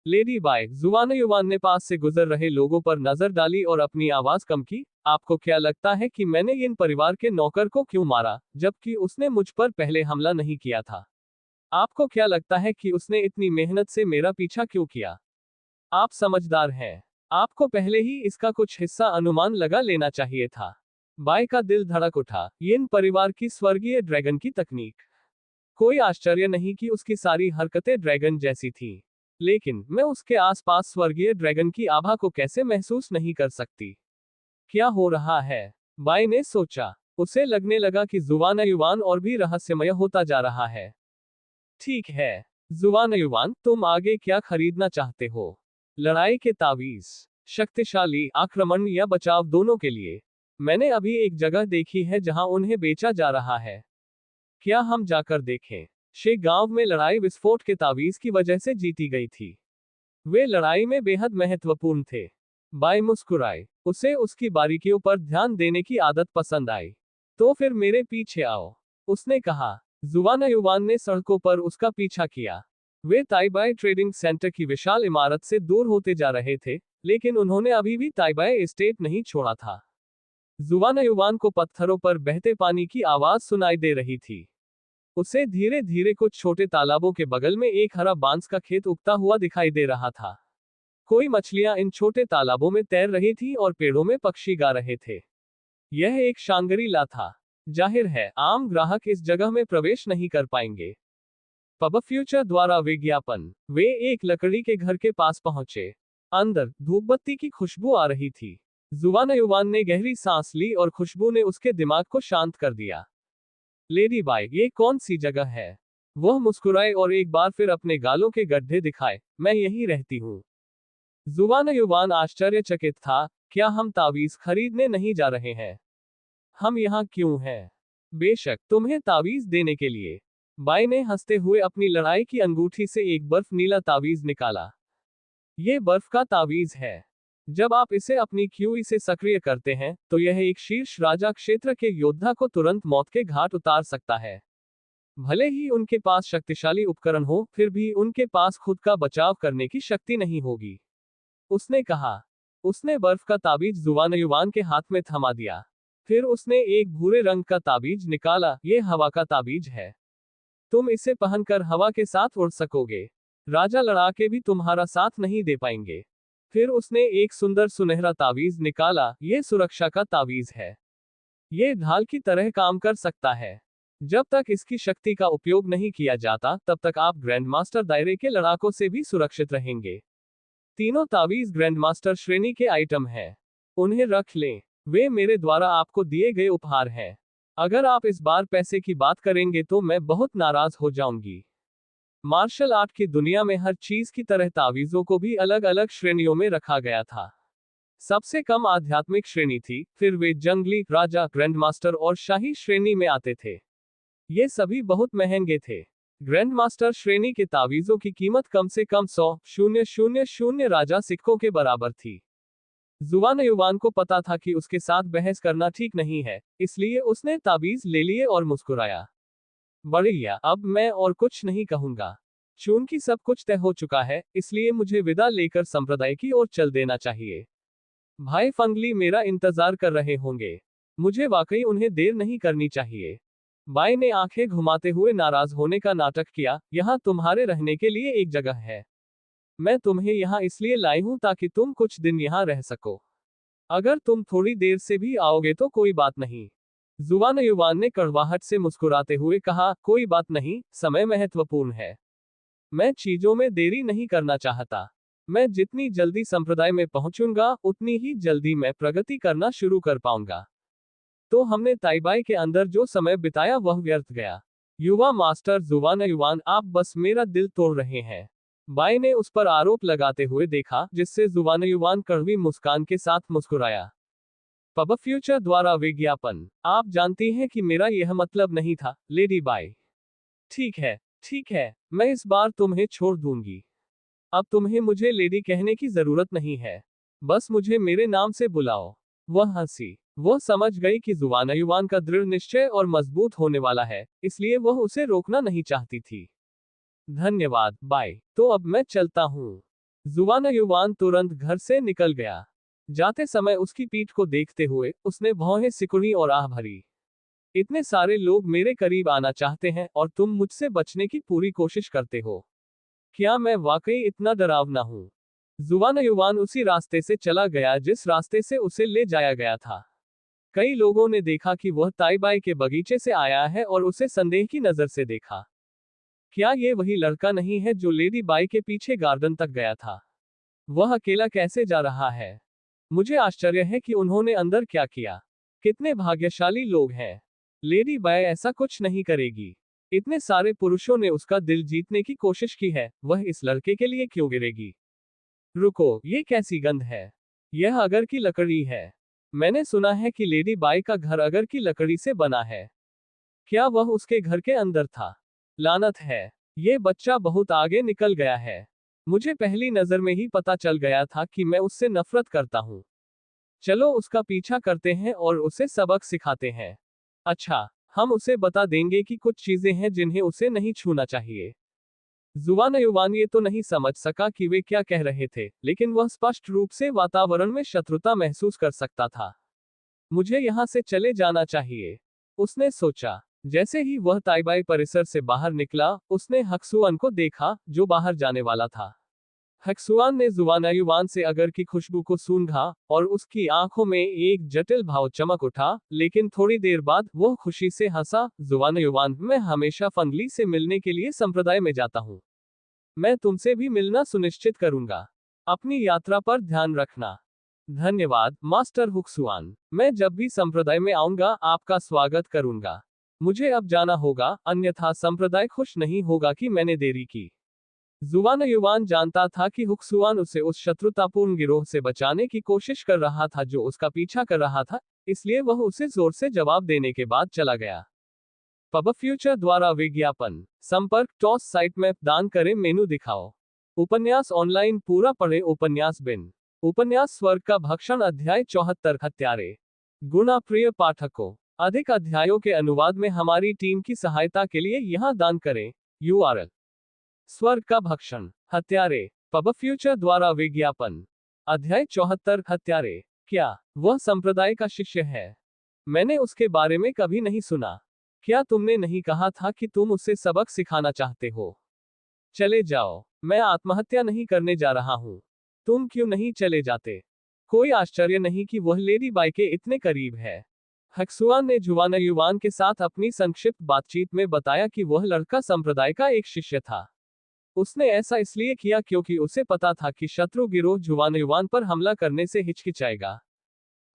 लेडी बाय, जुवान युवान ने पास से गुजर रहे लोगों पर नजर डाली और अपनी आवाज कम की। आपको क्या लगता है कि मैंने इन परिवार के नौकर को क्यों मारा, जबकि उसने मुझ पर पहले हमला नहीं किया था? आपको क्या लगता है कि उसने इतनी मेहनत से मेरा पीछा क्यों किया? आप समझदार हैं। आपको पहले ही इसका कुछ हिस्सा अनुमान लगा लेना चाहिए था। बाय का दिल धड़क उठा। यिन परिवार की स्वर्गीय ड्रैगन की तकनीक। कोई आश्चर्य नहीं कि उसकी सारी हरकतें ड्रैगन जैसी थी। लेकिन मैं उसके आसपास स्वर्गीय ड्रैगन की आभा को कैसे महसूस नहीं कर सकती? क्या हो रहा है? बाय ने सोचा। उसे लगने लगा कि जुवान युवान और भी रहस्यमय होता जा रहा है। ठीक है, जुवान युवान, तुम आगे क्या खरीदना चाहते हो? लड़ाई के तावीज, शक्तिशाली आक्रमण या बचाव दोनों के लिए। मैंने अभी एक जगह देखी है जहां उन्हें बेचा जा रहा है। क्या हम जाकर देखें? शे गांव में लड़ाई विस्फोट के तावीज की वजह से जीती गई थी। वे लड़ाई में बेहद महत्वपूर्ण थे। बाय मुस्कुराए। उसे उसकी बारीकियों पर ध्यान देने की आदत पसंद आई। तो फिर मेरे पीछे आओ, उसने कहा। जुवान युवान ने सड़कों पर उसका पीछा किया। वे ताइबाई ट्रेडिंग सेंटर की विशाल इमारत से दूर होते जा रहे थे, लेकिन उन्होंने अभी भी ताइबाई एस्टेट नहीं छोड़ा था। जुवान युवान को पत्थरों पर बहते पानी की आवाज सुनाई दे रही थी। उसे धीरे धीरे कुछ छोटे तालाबों के बगल में एक हरा बांस का खेत उगता हुआ दिखाई दे रहा था। कोई मछलियां इन छोटे तालाबों में तैर रही थी और पेड़ों में पक्षी गा रहे थे। यह एक शांगरी-ला था। जाहिर है, आम ग्राहक इस जगह में प्रवेश नहीं कर पाएंगे। पब फ्यूचर द्वारा विज्ञापन। वे एक लकड़ी के घर के पास पहुंचे। अंदर धूपबत्ती की खुशबू आ रही थी। जुवान युवान ने गहरी सांस ली और खुशबू ने उसके दिमाग को शांत कर दिया। लेडी बाय, ये कौन सी जगह है? वह मुस्कुराए और एक बार फिर अपने गालों के गड्ढे दिखाए। मैं यहीं रहती हूँ। जुवान युवान आश्चर्यचकित था। क्या हम तावीज खरीदने नहीं जा रहे हैं? हम यहाँ क्यों हैं? बेशक, तुम्हें तावीज देने के लिए। बाय ने हंसते हुए अपनी लड़ाई की अंगूठी से एक बर्फ नीला तावीज निकाला। ये बर्फ का तावीज है। जब आप इसे अपनी क्यूई से सक्रिय करते हैं, तो यह एक शीर्ष राजा क्षेत्र के योद्धा को तुरंत मौत के घाट उतार सकता है। भले ही उनके पास शक्तिशाली उपकरण हो, फिर भी उनके पास खुद का बचाव करने की शक्ति नहीं होगी, उसने कहा। उसने बर्फ का ताबीज जुवान युवान के हाथ में थमा दिया। फिर उसने एक भूरे रंग का ताबीज निकाला। ये हवा का ताबीज है। तुम इसे पहनकर हवा के साथ उड़ सकोगे। राजा लड़ाके भी तुम्हारा साथ नहीं दे पाएंगे। फिर उसने एक सुंदर सुनहरा ताबीज निकाला। ये सुरक्षा का ताबीज है। ये ढाल की तरह काम कर सकता है। जब तक इसकी शक्ति का उपयोग नहीं किया जाता, तब तक आप ग्रैंडमास्टर दायरे के लड़ाकों से भी सुरक्षित रहेंगे। तीनों तावीज ग्रैंडमास्टर श्रेणी के आइटम हैं। उन्हें रख लें। वे मेरे द्वारा आपको दिए गए उपहार हैं। अगर आप इस बार पैसे की बात करेंगे तो मैं बहुत नाराज हो जाऊंगी। मार्शल आर्ट की दुनिया में हर चीज की तरह तावीजों को भी अलग अलग श्रेणियों में रखा गया था। सबसे कम आध्यात्मिक श्रेणी थी, फिर वे जंगली, राजा, ग्रैंडमास्टर और शाही श्रेणी में आते थे। ये सभी बहुत महंगे थे। ग्रैंडमास्टर श्रेणी के तावीजों की कीमत कम से कम 100,000 राजा सिक्कों के बराबर थी। जुवान युवान को पता था कि उसके साथ बहस करना ठीक नहीं है, इसलिए उसने ताबीज ले लिए और मुस्कुराया। बढ़िया, अब मैं और कुछ नहीं कहूंगा। चूंकि सब कुछ तय हो चुका है, इसलिए मुझे विदा लेकर संप्रदाय की ओर चल देना चाहिए। भाई फंगली मेरा इंतजार कर रहे होंगे। मुझे वाकई उन्हें देर नहीं करनी चाहिए। बाई ने आंखें घुमाते हुए नाराज होने का नाटक किया। यहाँ तुम्हारे रहने के लिए एक जगह है। मैं तुम्हें यहाँ इसलिए लाई हूं ताकि तुम कुछ दिन यहाँ रह सको। अगर तुम थोड़ी देर से भी आओगे तो कोई बात नहीं। जुवान युवान ने कड़वाहट से मुस्कुराते हुए कहा, कोई बात नहीं, समय महत्वपूर्ण है। मैं चीजों में देरी नहीं करना चाहता। मैं जितनी जल्दी संप्रदाय में पहुंचूंगा, उतनी ही जल्दी मैं प्रगति करना शुरू कर पाऊंगा। तो हमने ताइबाई के अंदर जो समय बिताया वह व्यर्थ गया। युवा मास्टर जुवान युवान, आप बस मेरा दिल तोड़ रहे हैं। बाई ने उस पर आरोप लगाते हुए देखा, जिससे जुवान युवान कड़वी मुस्कान के साथ मुस्कुराया। पब फ्यूचर द्वारा विज्ञापन, आप जानती हैं कि मेरा यह मतलब नहीं था, लेडी बाई। ठीक है, ठीक है, मैं इस बार तुम्हें छोड़ दूंगी। अब तुम्हें मुझे लेडी कहने की जरूरत नहीं है। बस मुझे मेरे नाम से बुलाओ। वह हंसी। वह समझ गई कि जुवान युवान का दृढ़ निश्चय और मजबूत होने वाला है, इसलिए वह उसे रोकना नहीं चाहती थी। धन्यवाद, बाय। तो अब मैं चलता हूँ। जुवान युवान तुरंत घर से निकल गया। जाते समय उसकी पीठ को देखते हुए उसने भौहें सिकुड़ी और आह भरी। इतने सारे लोग मेरे करीब आना चाहते हैं और तुम मुझसे बचने की पूरी कोशिश करते हो। क्या मैं वाकई इतना डरावना हूँ? जुवान युवान उसी रास्ते से चला गया जिस रास्ते से उसे ले जाया गया था। कई लोगों ने देखा कि वह ताइबाई के बगीचे से आया है और उसे संदेह की नजर से देखा। क्या ये वही लड़का नहीं है जो लेडी बाई के पीछे गार्डन तक गया था? वह अकेला कैसे जा रहा है? मुझे आश्चर्य है कि उन्होंने अंदर क्या किया। कितने भाग्यशाली लोग हैं। लेडी बाय ऐसा कुछ नहीं करेगी। इतने सारे पुरुषों ने उसका दिल जीतने की कोशिश की है, वह इस लड़के के लिए क्यों गिरेगी? रुको, ये कैसी गंध है? यह अगर की लकड़ी है। मैंने सुना है कि लेडी बाई का घर अगर की लकड़ी से बना है। क्या वह उसके घर के अंदर था? लानत है। ये बच्चा बहुत आगे निकल गया है। मुझे पहली नजर में ही पता चल गया था कि मैं उससे नफरत करता हूँ। चलो उसका पीछा करते हैं और उसे सबक सिखाते हैं। अच्छा, हम उसे बता देंगे कि कुछ चीजें हैं जिन्हें उसे नहीं छूना चाहिए। जुवान युवान ये तो नहीं समझ सका कि वे क्या कह रहे थे, लेकिन वह स्पष्ट रूप से वातावरण में शत्रुता महसूस कर सकता था। मुझे यहाँ से चले जाना चाहिए, उसने सोचा। जैसे ही वह ताइबाई परिसर से बाहर निकला, उसने हक्सुअन को देखा, जो बाहर जाने वाला था। हक्सुआन ने जुवानयुवान से अगर की खुशबू को सूंघा और उसकी आंखों में एक जटिल भाव चमक उठा, लेकिन थोड़ी देर बाद वह खुशी से हंसा। जुवानयुवान, मैं हमेशा फंगली से मिलने के लिए संप्रदाय में जाता हूँ। मैं तुमसे भी मिलना सुनिश्चित करूंगा। अपनी यात्रा पर ध्यान रखना। धन्यवाद, मास्टर हुक्सुआन। मैं जब भी संप्रदाय में आऊंगा आपका स्वागत करूंगा। मुझे अब जाना होगा, अन्यथा संप्रदाय खुश नहीं होगा कि मैंने देरी की। जुवान युवान जानता था कि हुक्सुआन उसे उस शत्रुतापूर्ण गिरोह से बचाने की कोशिश कर रहा था जो उसका पीछा कर रहा था, इसलिए वह उसे जोर से जवाब देने के बाद चला गया। पब फ्यूचर द्वारा विज्ञापन, संपर्क टॉस साइट में दान करें, मेनू दिखाओ। उपन्यास ऑनलाइन पूरा पढ़े। उपन्यास बिन उपन्यास स्वर्ग का भक्षण, अध्याय 74, हत्यारे। गुणा प्रिय पाठकों, अधिक अध्यायों के अनुवाद में हमारी टीम की सहायता के लिए यहां दान करें। URL: स्वर्ग का भक्षण, हत्यारे। पब फ्यूचर द्वारा विज्ञापन, अध्याय 74, हत्यारे। क्या वह संप्रदाय का शिष्य है? मैंने उसके बारे में कभी नहीं सुना। क्या तुमने नहीं कहा था कि तुम उसे सबक सिखाना चाहते हो? चले जाओ, मैं आत्महत्या नहीं करने जा रहा हूँ। तुम क्यों नहीं चले जाते? कोई आश्चर्य नहीं कि वह लेडी बाई के इतने करीब है। हक्सुआन ने जुवान युवान के साथ अपनी संक्षिप्त बातचीत में बताया कि वह लड़का संप्रदाय का एक शिष्य था। उसने ऐसा इसलिए किया क्योंकि उसे पता था कि शत्रु गिरोह जुवान युवान पर हमला करने से हिचकिचाएगा।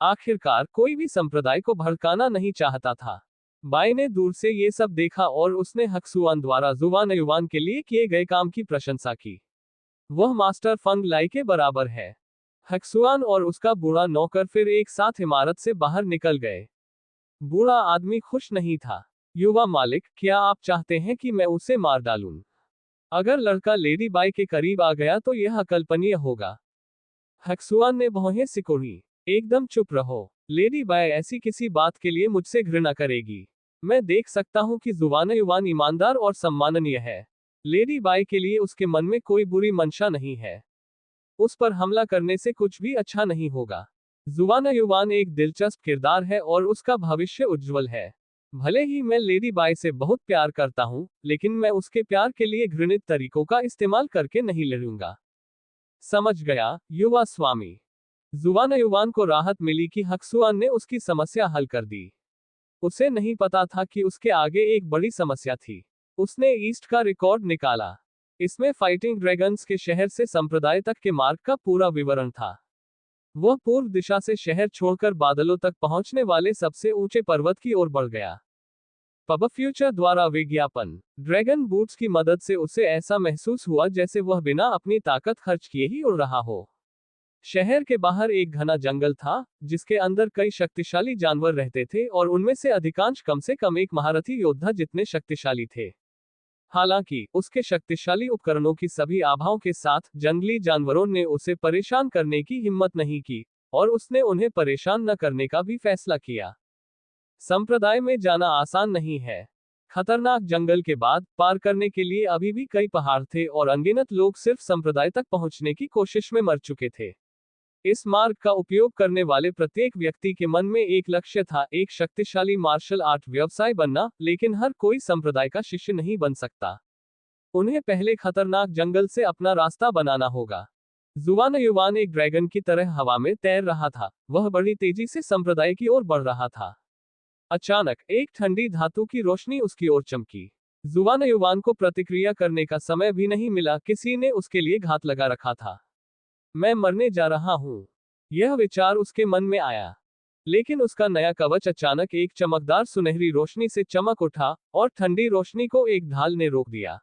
आखिरकार कोई भी संप्रदाय को भड़काना नहीं चाहता था। बाई ने दूर से ये सब देखा और उसने हक्सुआन द्वारा जुवान युवान के लिए किए गए काम की प्रशंसा की। वह मास्टर फंग लाई के बराबर है। हक्सुआन और उसका बूढ़ा नौकर फिर एक साथ इमारत से बाहर निकल गए। बूढ़ा आदमी खुश नहीं था। युवा मालिक, क्या आप चाहते हैं कि मैं उसे मार डालूं? अगर लड़का लेडी बाई के करीब आ गया तो यह अकल्पनीय होगा। हक्सुआन ने भौहें सिकोड़ी। एकदम चुप रहो। लेडी बाई ऐसी किसी बात के लिए मुझसे घृणा करेगी। मैं देख सकता हूं कि जुवान युवान ईमानदार और सम्माननीय है। लेडी बाई के लिए उसके मन में कोई बुरी मंशा नहीं है। उस पर हमला करने से कुछ भी अच्छा नहीं होगा। जुवान युवान एक दिलचस्प किरदार है और उसका भविष्य उज्जवल है। भले ही मैं लेडी बाई से बहुत प्यार करता हूं, लेकिन मैं उसके प्यार के लिए घृणित तरीकों का इस्तेमाल करके नहीं लड़ूंगा। समझ गया, युवा स्वामी। जुवान युवान को राहत मिली कि हक्सुआन ने उसकी समस्या हल कर दी। उसे नहीं पता था कि उसके आगे एक बड़ी समस्या थी। उसने ईस्ट का रिकॉर्ड निकाला। इसमें फाइटिंग ड्रैगन्स के शहर से संप्रदाय तक के मार्ग का पूरा विवरण था। वह पूर्व दिशा से शहर छोड़कर बादलों तक पहुंचने वाले सबसे ऊंचे पर्वत की ओर बढ़ गया। पब फ्यूचर द्वारा विज्ञापन। ड्रैगन बूट्स की मदद से उसे ऐसा महसूस हुआ जैसे वह बिना अपनी ताकत खर्च किए ही उड़ रहा हो। शहर के बाहर एक घना जंगल था, जिसके अंदर कई शक्तिशाली जानवर रहते थे और उनमें से अधिकांश कम से कम एक महारथी योद्धा जितने शक्तिशाली थे। हालांकि उसके शक्तिशाली उपकरणों की सभी आभाओं के साथ जंगली जानवरों ने उसे परेशान करने की हिम्मत नहीं की, और उसने उन्हें परेशान न करने का भी फैसला किया। संप्रदाय में जाना आसान नहीं है। खतरनाक जंगल के बाद पार करने के लिए अभी भी कई पहाड़ थे और अनगिनत लोग सिर्फ संप्रदाय तक पहुंचने की कोशिश में मर चुके थे। इस मार्ग का उपयोग करने वाले प्रत्येक व्यक्ति के मन में एक लक्ष्य था, एक शक्तिशाली मार्शल आर्ट व्यवसाय बनना, लेकिन हर कोई संप्रदाय का शिष्य नहीं बन सकता। उन्हें पहले खतरनाक जंगल से अपना रास्ता बनाना होगा। जुवान युवान एक ड्रैगन की तरह हवा में तैर रहा था। वह बड़ी तेजी से संप्रदाय की ओर बढ़ रहा था। अचानक एक ठंडी धातु की रोशनी उसकी ओर चमकी। जुवान युवान को प्रतिक्रिया करने का समय भी नहीं मिला, किसी ने उसके लिए घात लगा रखा था। मैं मरने जा रहा हूं, यह विचार उसके मन में आया। लेकिन उसका नया कवच अचानक एक चमकदार सुनहरी रोशनी से चमक उठा, और ठंडी रोशनी को एक ढाल ने रोक दिया।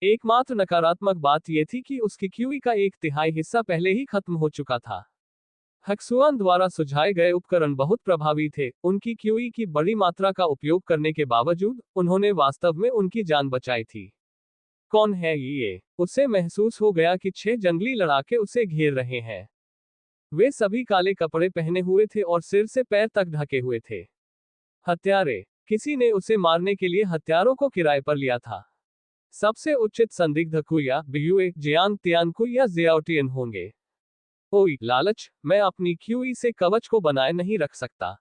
एकमात्र नकारात्मक बात यह थी कि उसकी क्यूई का एक तिहाई हिस्सा पहले ही खत्म हो चुका था। हक्सुआन द्वारा सुझाए गए उपकरण बहुत प्रभावी थे। उनकी क्यूई की बड़ी मात्रा का उपयोग करने के बावजूद उन्होंने वास्तव में उनकी जान बचाई थी। कौन है ये? उसे महसूस हो गया कि 6 जंगली लड़ाके उसे घेर रहे हैं। वे सभी काले कपड़े पहने हुए थे और सिर से पैर तक ढके हुए थे। हत्यारे। किसी ने उसे मारने के लिए हथियारों को किराए पर लिया था। सबसे उचित संदिग्ध कुया बियुए जियांग तियानकु या जियाओटियन होंगे। ओई लालच, मैं अपनी क्यूई से कवच को बनाए नहीं रख सकता।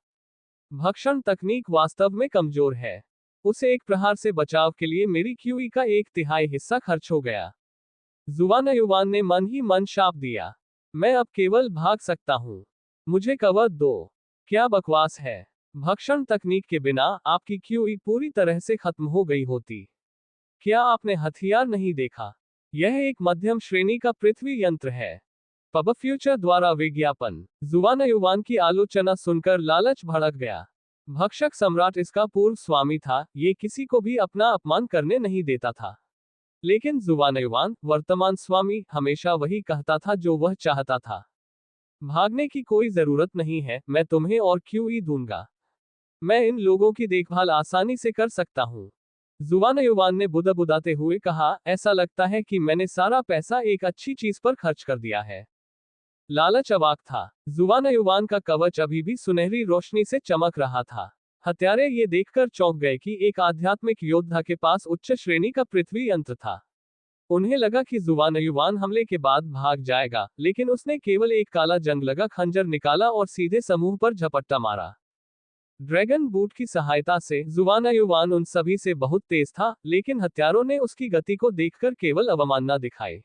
भक्षण तकनीक वास्तव में कमजोर है। उसे एक प्रहार से बचाव के लिए मेरी क्यूई का एक तिहाई हिस्सा खर्च हो गया। जुवान युवान ने मन ही मन शाप दिया। मैं अब केवल भाग सकता हूं। मुझे कवच दो। क्या बकवास है। भक्षण तकनीक के बिना आपकी क्यूई पूरी तरह से खत्म हो गई होती। क्या आपने हथियार नहीं देखा? यह एक मध्यम श्रेणी का पृथ्वी यंत्र है। पब फ्यूचर द्वारा विज्ञापन। जुवान युवान की आलोचना सुनकर लालच भड़क गया। भक्षक सम्राट इसका पूर्व स्वामी था, ये किसी को भी अपना अपमान करने नहीं देता था। लेकिन जुवान युवान, वर्तमान स्वामी, हमेशा वही कहता था जो वह चाहता था। भागने की कोई जरूरत नहीं है, मैं तुम्हें और क्यूई दूंगा। मैं इन लोगों की देखभाल आसानी से कर सकता हूँ। जुवान युवान ने बुदबुदाते हुए कहा, ऐसा लगता है कि मैंने सारा पैसा एक अच्छी चीज पर खर्च कर दिया है। लालच अवाक था। जुवान युवान का कवच अभी भी सुनहरी रोशनी से चमक रहा था। हत्यारे ये देखकर चौंक गए कि एक आध्यात्मिक योद्धा के पास उच्च श्रेणी का पृथ्वी यंत्र था। उन्हें लगा कि जुवान युवान हमले के बाद भाग जाएगा, लेकिन उसने केवल एक काला जंग लगा खंजर निकाला और सीधे समूह पर झपट्टा मारा। ड्रैगन बूट की सहायता से जुवान युवान उन सभी से बहुत तेज था, लेकिन हत्यारों ने उसकी गति को देखकर केवल अवमानना दिखाई।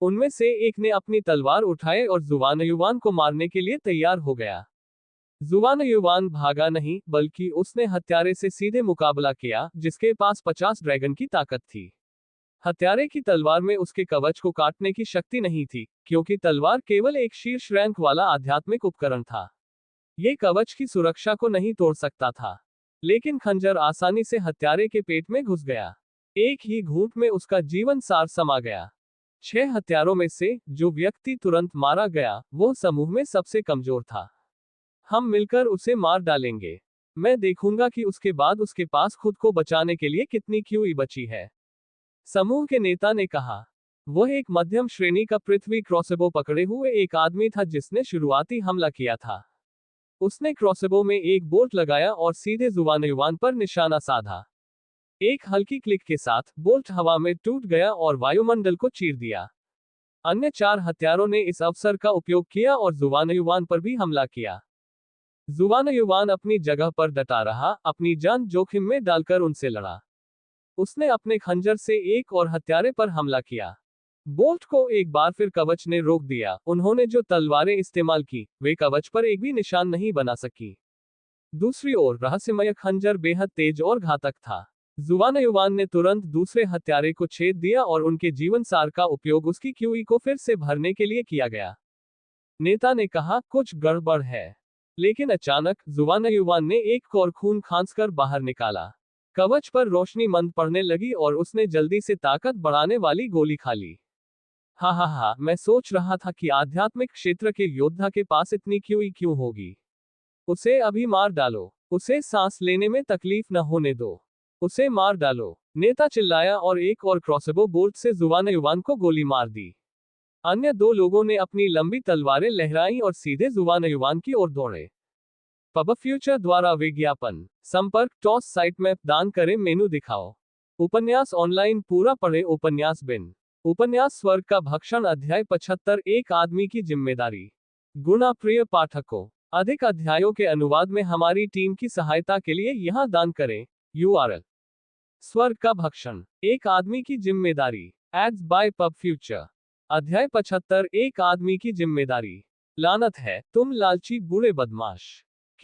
उनमें से एक ने अपनी तलवार उठाए और जुवान युवान को मारने के लिए तैयार हो गया। जुवान युवान भागा नहीं, बल्कि उसने हत्यारे से सीधे मुकाबला किया, जिसके पास 50 ड्रैगन की ताकत थी। हत्यारे की तलवार में उसके कवच को काटने की शक्ति नहीं थी, क्योंकि तलवार केवल एक शीर्ष रैंक वाला आध्यात्मिक उपकरण था। ये कवच की सुरक्षा को नहीं तोड़ सकता था। लेकिन खंजर आसानी से हत्यारे के पेट में घुस गया। एक ही घूंट में उसका जीवन सार समा गया। 6 हत्यारों में से जो व्यक्ति तुरंत मारा गया, वो समूह में सबसे कमजोर था। हम मिलकर उसे मार डालेंगे। मैं देखूंगा कि उसके बाद उसके पास खुद को बचाने के लिए कितनी क्यूई बची है। समूह के नेता ने कहा। वह एक मध्यम श्रेणी का पृथ्वी क्रॉसबो पकड़े हुए एक आदमी था जिसने शुरुआती हमला किया था। उसने क्रॉसबो में एक बोल्ट लगाया और सीधे जुवान युवान पर निशाना साधा। एक हल्की क्लिक के साथ बोल्ट हवा में टूट गया और वायुमंडल को चीर दिया। अन्य 4 हत्यारों ने इस अवसर का उपयोग किया और जुवान युवान पर भी हमला किया। जुवान युवान अपनी जगह पर डटा रहा, अपनी जान जोखिम में डालकर उनसे लड़ा। उसने अपने खंजर से एक और हत्यारे पर हमला किया। बोल्ट को एक बार फिर कवच ने रोक दिया। उन्होंने जो तलवारें इस्तेमाल की, वे कवच पर एक भी निशान नहीं बना सकी। दूसरी ओर रहस्यमय खंजर बेहद तेज और घातक था। जुवानयुवान ने तुरंत दूसरे हत्यारे को छेद दिया और उनके जीवन सार का उपयोग उसकी क्यूई को फिर से भरने के लिए किया गया। नेता ने कहा, कुछ गड़बड़ है। लेकिन अचानक जुवानयुवान ने एक और खून खांसकर बाहर निकाला। कवच पर रोशनी मंद पड़ने लगी और उसने जल्दी से ताकत बढ़ाने वाली गोली खा ली। हा, मैं सोच रहा था कि आध्यात्मिक क्षेत्र के योद्धा के पास इतनी क्यूई क्यों होगी। उसे अभी मार डालो। उसे सांस लेने में तकलीफ न होने दो। उसे मार डालो। नेता चिल्लाया और एक और क्रॉसबो बोल्ट से जुवानयुवान को गोली मार दी। अन्य दो लोगों ने अपनी लंबी तलवारें लहराई और सीधे जुवानयुवान की ओर दौड़े। पब फ्यूचर द्वारा विज्ञापन। संपर्क टॉस साइट मैप दान करें मेनू दिखाओ। उपन्यास ऑनलाइन पूरा पढ़े उपन्यास बिन। उपन्यास स्वर्ग का भक्षण अध्याय 75 एक आदमी की जिम्मेदारी। गुणा प्रिय पाठकों, अधिक अध्यायों के अनुवाद में हमारी टीम की सहायता के लिए यहां दान करें। URL स्वर्ग का भक्षण एक आदमी की जिम्मेदारी। एड्स बाय पब फ्यूचर। अध्याय 75 एक आदमी की जिम्मेदारी। लानत है, तुम लालची बूढ़े बदमाश।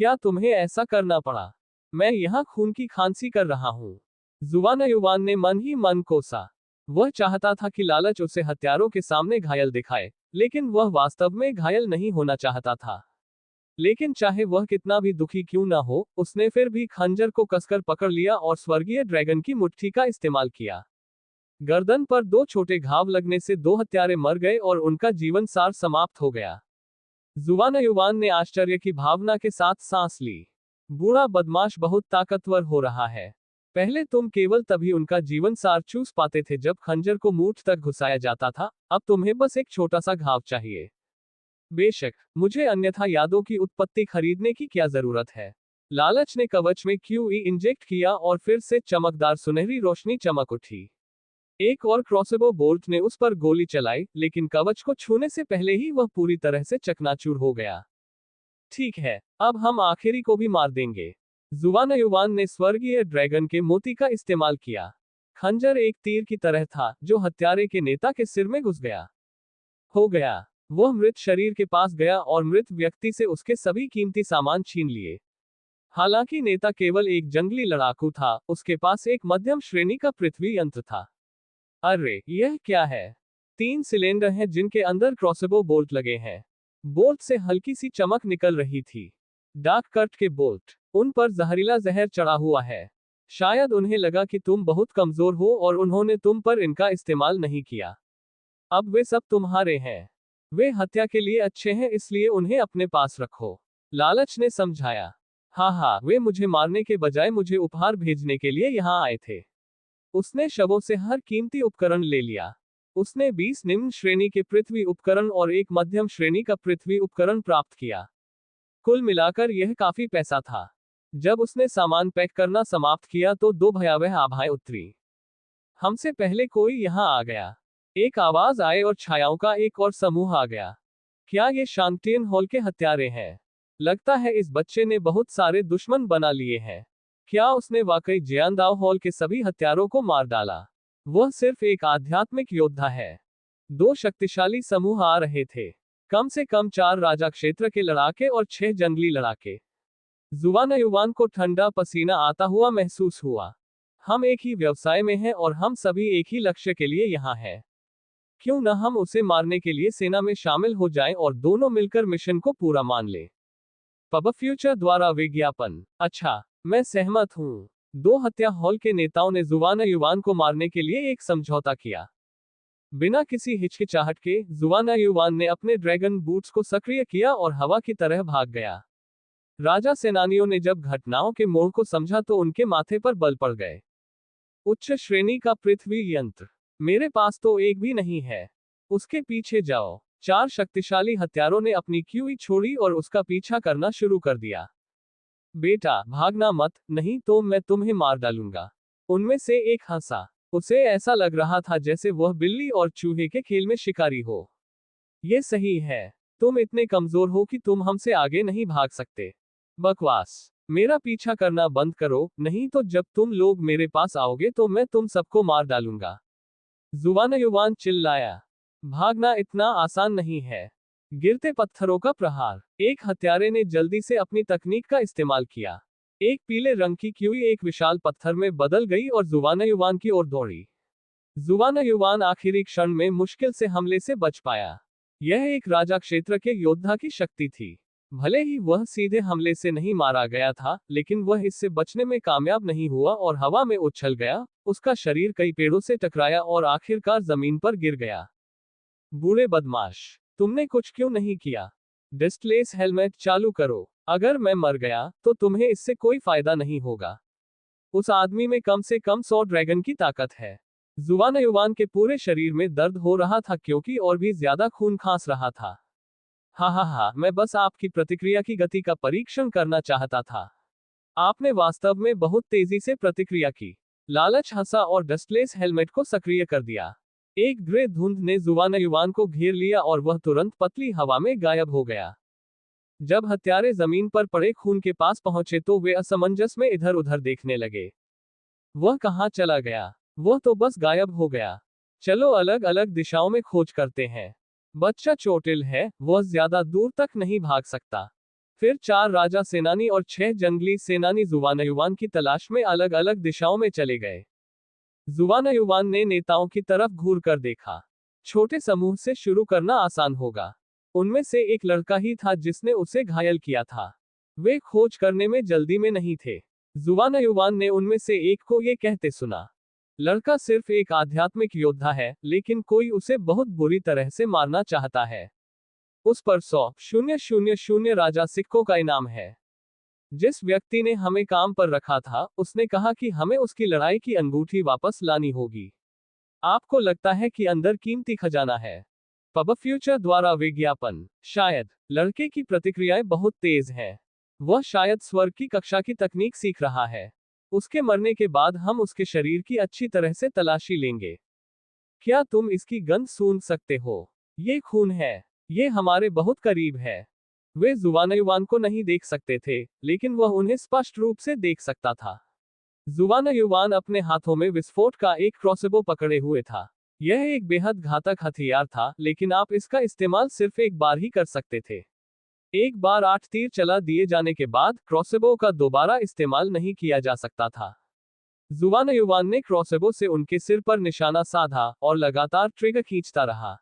क्या तुम्हें ऐसा करना पड़ा? मैं यहाँ खून की खांसी कर रहा हूँ। जुवानयुवान ने मन ही मन कोसा। वह चाहता था कि लालच उसे हत्यारों के सामने घायल दिखाए, लेकिन वह वास्तव में घायल नहीं होना चाहता था। लेकिन चाहे वह कितना भी दुखी क्यों ना हो, उसने फिर भी खंजर को कसकर पकड़ लिया और स्वर्गीय ड्रैगन की मुट्ठी का इस्तेमाल किया। गर्दन पर 2 छोटे घाव लगने से 2 हत्यारे मर गए और उनका जीवन सार समाप्त हो गया। जुवानयुवान ने आश्चर्य की भावना के साथ सांस ली। बूढ़ा बदमाश बहुत ताकतवर हो रहा है। पहले तुम केवल तभी उनका जीवन सार चूस पाते थे जब खंजर को मूठ तक घुसाया जाता था, अब तुम्हें बस एक छोटा सा घाव चाहिए। बेशक, मुझे अन्यथा यादों की उत्पत्ति खरीदने की क्या जरूरत है। लालच ने कवच में क्यूई इंजेक्ट किया और फिर से चमकदार सुनहरी रोशनी चमक उठी। एक और क्रॉसबो बोल्ट ने उस पर गोली चलाई, लेकिन कवच को छूने से पहले ही वह पूरी तरह से चकनाचूर हो गया। ठीक है, अब हम आखिरी को भी मार देंगे। जुवानयुवान ने स्वर्गीय ड्रैगन के मोती का इस्तेमाल किया। खंजर एक तीर की तरह था, जो हत्यारे के नेता के सिर में घुस गया। हो गया। वह मृत शरीर के पास गया और मृत व्यक्ति से उसके सभी कीमती सामान छीन लिए। हालांकि नेता केवल एक जंगली लड़ाकू था, उसके पास एक मध्यम श्रेणी का पृथ्वी यंत्र था। अरे, यह क्या है? 3 सिलेंडर हैं जिनके अंदर क्रॉसबो बोल्ट लगे हैं। बोल्ट से हल्की सी चमक निकल रही थी। डार्क कट के बोल्ट। उन पर जहरीला जहर चढ़ा हुआ है। शायद उन्हें लगा कि तुम बहुत कमजोर हो और उन्होंने तुम पर इनका इस्तेमाल नहीं किया। अब वे सब तुम्हारे हैं। वे हत्या के लिए अच्छे हैं, इसलिए उन्हें अपने पास रखो। लालच ने समझाया। हाँ, वे मुझे मारने के बजाय मुझे उपहार भेजने के लिए यहाँ आए थे। उसने शवों से हर कीमती उपकरण ले लिया। उसने 20 निम्न श्रेणी के पृथ्वी उपकरण और एक मध्यम श्रेणी का पृथ्वी उपकरण प्राप्त किया। कुल मिलाकर यह काफी पैसा था। जब उसने सामान पैक करना समाप्त किया तो 2 भयावह आभाएं उतरी। हमसे पहले कोई यहाँ आ गया। एक आवाज आए और छायाओं का एक और समूह आ गया। क्या ये शांगटियन हॉल के हत्यारे हैं? लगता है इस बच्चे ने बहुत सारे दुश्मन बना लिए हैं। क्या उसने वाकई जियांदाओ हॉल के सभी हत्यारों को मार डाला? वह सिर्फ एक आध्यात्मिक योद्धा है। 2 शक्तिशाली समूह आ रहे थे। कम से कम 4 राजा क्षेत्र के लड़ाके और 6 जंगली लड़ाके। जुवानयुवान को ठंडा पसीना आता हुआ महसूस हुआ। हम एक ही व्यवसाय में हैं और हम सभी एक ही लक्ष्य के लिए यहाँ हैं। क्यों न हम उसे मारने के लिए सेना में शामिल हो जाएं और दोनों मिलकर मिशन को पूरा मान लें। पब फ्यूचर द्वारा विज्ञापन। अच्छा, मैं सहमत हूँ। 2 हत्या हॉल के नेताओं ने जुवानयुवान को मारने के लिए एक समझौता किया। बिना किसी हिचकिचाहट के, जुवानयुवान ने अपने ड्रैगन बूट्स को सक्रिय किया और हवा की तरह भाग गया। राजा सेनानियों ने जब घटनाओं के मोड़ को समझा तो उनके माथे पर बल पड़ गए। उच्च श्रेणी का पृथ्वी यंत्र। मेरे पास तो एक भी नहीं है। उसके पीछे जाओ। 4 शक्तिशाली हत्यारों ने अपनी क्यूई छोड़ी और उसका पीछा करना शुरू कर दिया। बेटा, भागना मत, नहीं तो मैं तुम्हें मार डालूंगा। उनमें से एक हंसा। उसे ऐसा लग रहा था जैसे वह बिल्ली और चूहे के खेल में शिकारी हो। ये सही है। तुम इतने कमजोर हो कि तुम हमसे आगे नहीं भाग सकते। बकवास। मेरा पीछा करना बंद करो, नहीं तो जब तुम लोग मेरे पास आओगे तो मैं तुम सबको मार डालूंगा। जुवानयुवान चिल्लाया। भागना इतना आसान नहीं है। गिरते पत्थरों का प्रहार। एक हत्यारे ने जल्दी से अपनी तकनीक का इस्तेमाल किया। एक पीले रंग की क्यूई एक विशाल पत्थर में बदल गई और जुवाना युवान की ओर दौड़ी। जुवाना युवान आखिरी क्षण में मुश्किल से हमले से बच पाया। यह एक राजा क्षेत्र के योद्धा की शक्ति थी। भले ही वह सीधे हमले से नहीं मारा गया था, लेकिन वह इससे बचने में कामयाब नहीं हुआ और हवा में उछल गया। उसका शरीर कई पेड़ों से टकराया और आखिरकार जमीन पर गिर गया। बूढ़े बदमाश, तुमने कुछ क्यों नहीं किया? डिस्प्लेस हेलमेट चालू करो। अगर मैं मर गया तो तुम्हें इससे कोई फायदा नहीं होगा। उस आदमी में कम से कम 100 ड्रैगन की ताकत है। जुवाना युवान के पूरे शरीर में दर्द हो रहा था क्योंकि और भी ज्यादा खून खांस रहा था। हा, मैं बस आपकी प्रतिक्रिया की गति का परीक्षण करना चाहता था। आपने वास्तव में बहुत तेजी से प्रतिक्रिया की। लालच हंसा और डिस्प्लेस हेलमेट को सक्रिय कर दिया। एक ग्रे धुंध ने जुवाना युवान को घेर लिया और वह तुरंत पतली हवा में गायब हो गया। जब हत्यारे जमीन पर पड़े खून के पास पहुंचे तो वे असमंजस में इधर उधर देखने लगे। वह कहाँ चला गया? वह तो बस गायब हो गया। चलो अलग अलग दिशाओं में खोज करते हैं। बच्चा चोटिल है, वह ज्यादा दूर तक नहीं भाग सकता। फिर 4 राजा सेनानी और 6 जंगली सेनानी जुवाना युवान की तलाश में अलग अलग दिशाओं में चले गए। जुवाना युवान ने नेताओं की तरफ घूर कर देखा। छोटे समूह से शुरू करना आसान होगा। उनमें से एक लड़का ही था जिसने उसे घायल किया था। वे खोज करने में जल्दी में नहीं थे। जुवाना युवान ने उनमें से एक को ये कहते सुना, लड़का सिर्फ एक आध्यात्मिक योद्धा है, लेकिन कोई उसे बहुत बुरी तरह से मारना चाहता है। उस पर 100,000 राजा सिक्कों का इनाम है। जिस व्यक्ति ने हमें काम पर रखा था, उसने कहा कि हमें उसकी लड़ाई की अंगूठी वापस लानी होगी। आपको लगता है कि अंदर कीमती खजाना है? पब फ्यूचर द्वारा विज्ञापन। शायद। लड़के की प्रतिक्रियाएं बहुत तेज हैं। वह शायद स्वर्ग की कक्षा की तकनीक सीख रहा है। उसके मरने के बाद हम उसके शरीर की अच्छी तरह से तलाशी लेंगे। क्या तुम इसकी गंध सूंघ सकते हो? ये खून है। ये हमारे बहुत करीब है। वे जुवाना युवान को नहीं देख सकते थे, लेकिन वह उन्हें स्पष्ट रूप से देख सकता था। जुवाना युवान अपने हाथों में विस्फोट का एक क्रॉसबो पकड़े हुए था। यह एक बेहद घातक हथियार था, लेकिन आप इसका इस्तेमाल सिर्फ एक बार ही कर सकते थे। एक बार 8 तीर चला दिए जाने के बाद क्रॉसबो का दोबारा इस्तेमाल नहीं किया जा सकता था। जुवाना युवान ने क्रॉसबो से उनके सिर पर निशाना साधा और लगातार ट्रिगर खींचता रहा।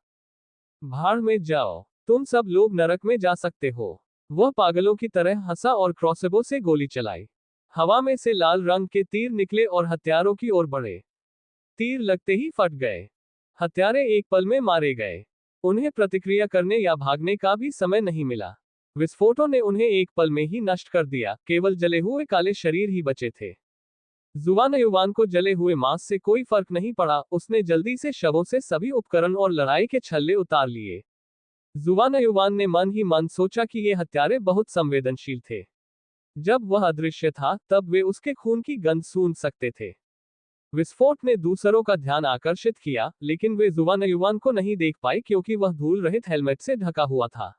भाड़ में जाओ, तुम सब लोग नरक में जा सकते हो। वह पागलों की तरह हंसा और क्रॉसबो से गोली चलाई। हवा में से लाल रंग के तीर निकले और हत्यारों की ओर बढ़े। तीर लगते ही फट गए। हत्यारे एक पल में मारे गए। उन्हें प्रतिक्रिया करने या भागने का भी समय नहीं मिला। विस्फोटों ने उन्हें एक पल में ही नष्ट कर दिया, केवल जले हुए काले शरीर ही बचे थे। जुवाना युवान को जले हुए मांस से कोई फर्क नहीं पड़ा। उसने जल्दी से शवों से सभी उपकरण और लड़ाई के छल्ले उतार लिए। जुवाना युवान ने मन ही मन सोचा कि ये हत्यारे बहुत संवेदनशील थे। जब वह अदृश्य था, तब वे उसके खून की गंध सूंघ सकते थे। विस्फोट ने दूसरों का ध्यान आकर्षित किया, लेकिन वे जुवाना युवान को नहीं देख पाए क्योंकि वह धूल रहित हेलमेट से ढका हुआ था।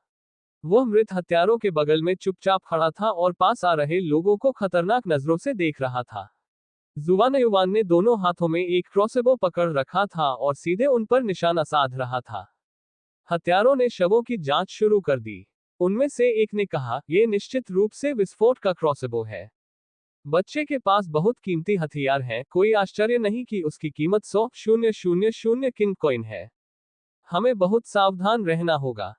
वह मृत हत्यारों के बगल में चुपचाप खड़ा था और पास आ रहे लोगों को खतरनाक नजरों से देख रहा था। जुवाना युवान ने दोनों हाथों में एक क्रॉसबो पकड़ रखा था और सीधे उन पर निशाना साध रहा था। हत्यारों ने शवों की जांच शुरू कर दी। उनमें से एक ने कहा, यह निश्चित रूप से विस्फोट का क्रॉसबो है। बच्चे के पास बहुत कीमती हथियार हैं, कोई आश्चर्य नहीं कि उसकी कीमत 100,000 किंग कॉइन है। हमें बहुत सावधान रहना होगा।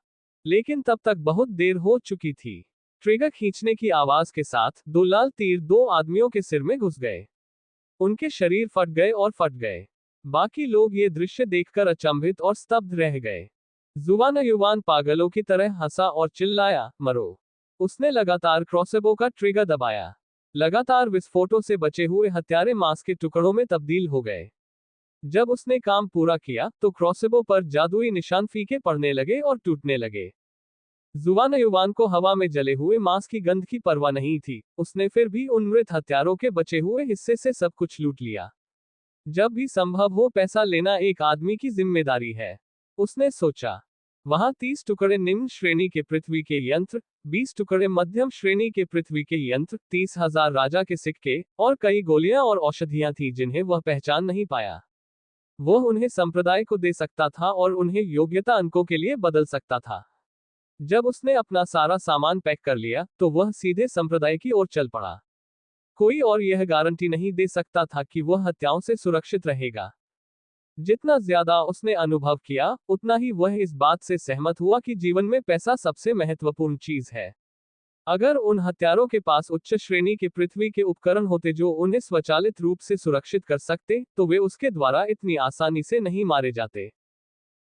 लेकिन तब तक बहुत देर हो चुकी थी। ट्रिगर खींचने की आवाज के साथ 2 लाल तीर 2 आदमियों के सिर में घुस गए। उनके शरीर फट गए और फट गए। बाकी लोग ये दृश्य देखकर अचंभित और स्तब्ध रह गए। जुवाना युवान पागलों की तरह हंसा और चिल्लाया, मरो। उसने लगातार क्रॉसबो का ट्रिगर दबाया। लगातार विस्फोटों से बचे हुए हत्यारे मांस के टुकड़ों में तब्दील हो गए। जब उसने काम पूरा किया, तो क्रॉसबो पर जादुई निशान फीके पड़ने लगे और टूटने लगे। जुवाना युवान को हवा में जले हुए मांस की गंध की परवाह नहीं थी। उसने फिर भी उन मृत हत्यारों के बचे हुए हिस्से से सब कुछ लूट लिया। जब भी संभव हो, पैसा लेना एक आदमी की जिम्मेदारी है, उसने सोचा। वहां 30 टुकड़े निम्न श्रेणी के पृथ्वी के यंत्र, 20 टुकड़े मध्यम श्रेणी के पृथ्वी के यंत्र, 30,000 राजा के सिक्के और कई गोलियां और औषधियां थी जिन्हें वह पहचान नहीं पाया। वह उन्हें संप्रदाय को दे सकता था और उन्हें योग्यता अंकों के लिए बदल सकता था। जब उसने अपना सारा सामान पैक कर लिया तो वह सीधे संप्रदाय की ओर चल पड़ा। कोई और यह गारंटी नहीं दे सकता था कि वह हत्याओं से सुरक्षित रहेगा। जितना ज्यादा उसने अनुभव किया, उतना ही वह इस बात से सहमत हुआ कि जीवन में पैसा सबसे महत्वपूर्ण चीज है। अगर उन हत्यारों के पास उच्च श्रेणी के पृथ्वी के उपकरण होते जो उन्हें स्वचालित रूप से सुरक्षित कर सकते, तो वे उसके द्वारा इतनी आसानी से नहीं मारे जाते।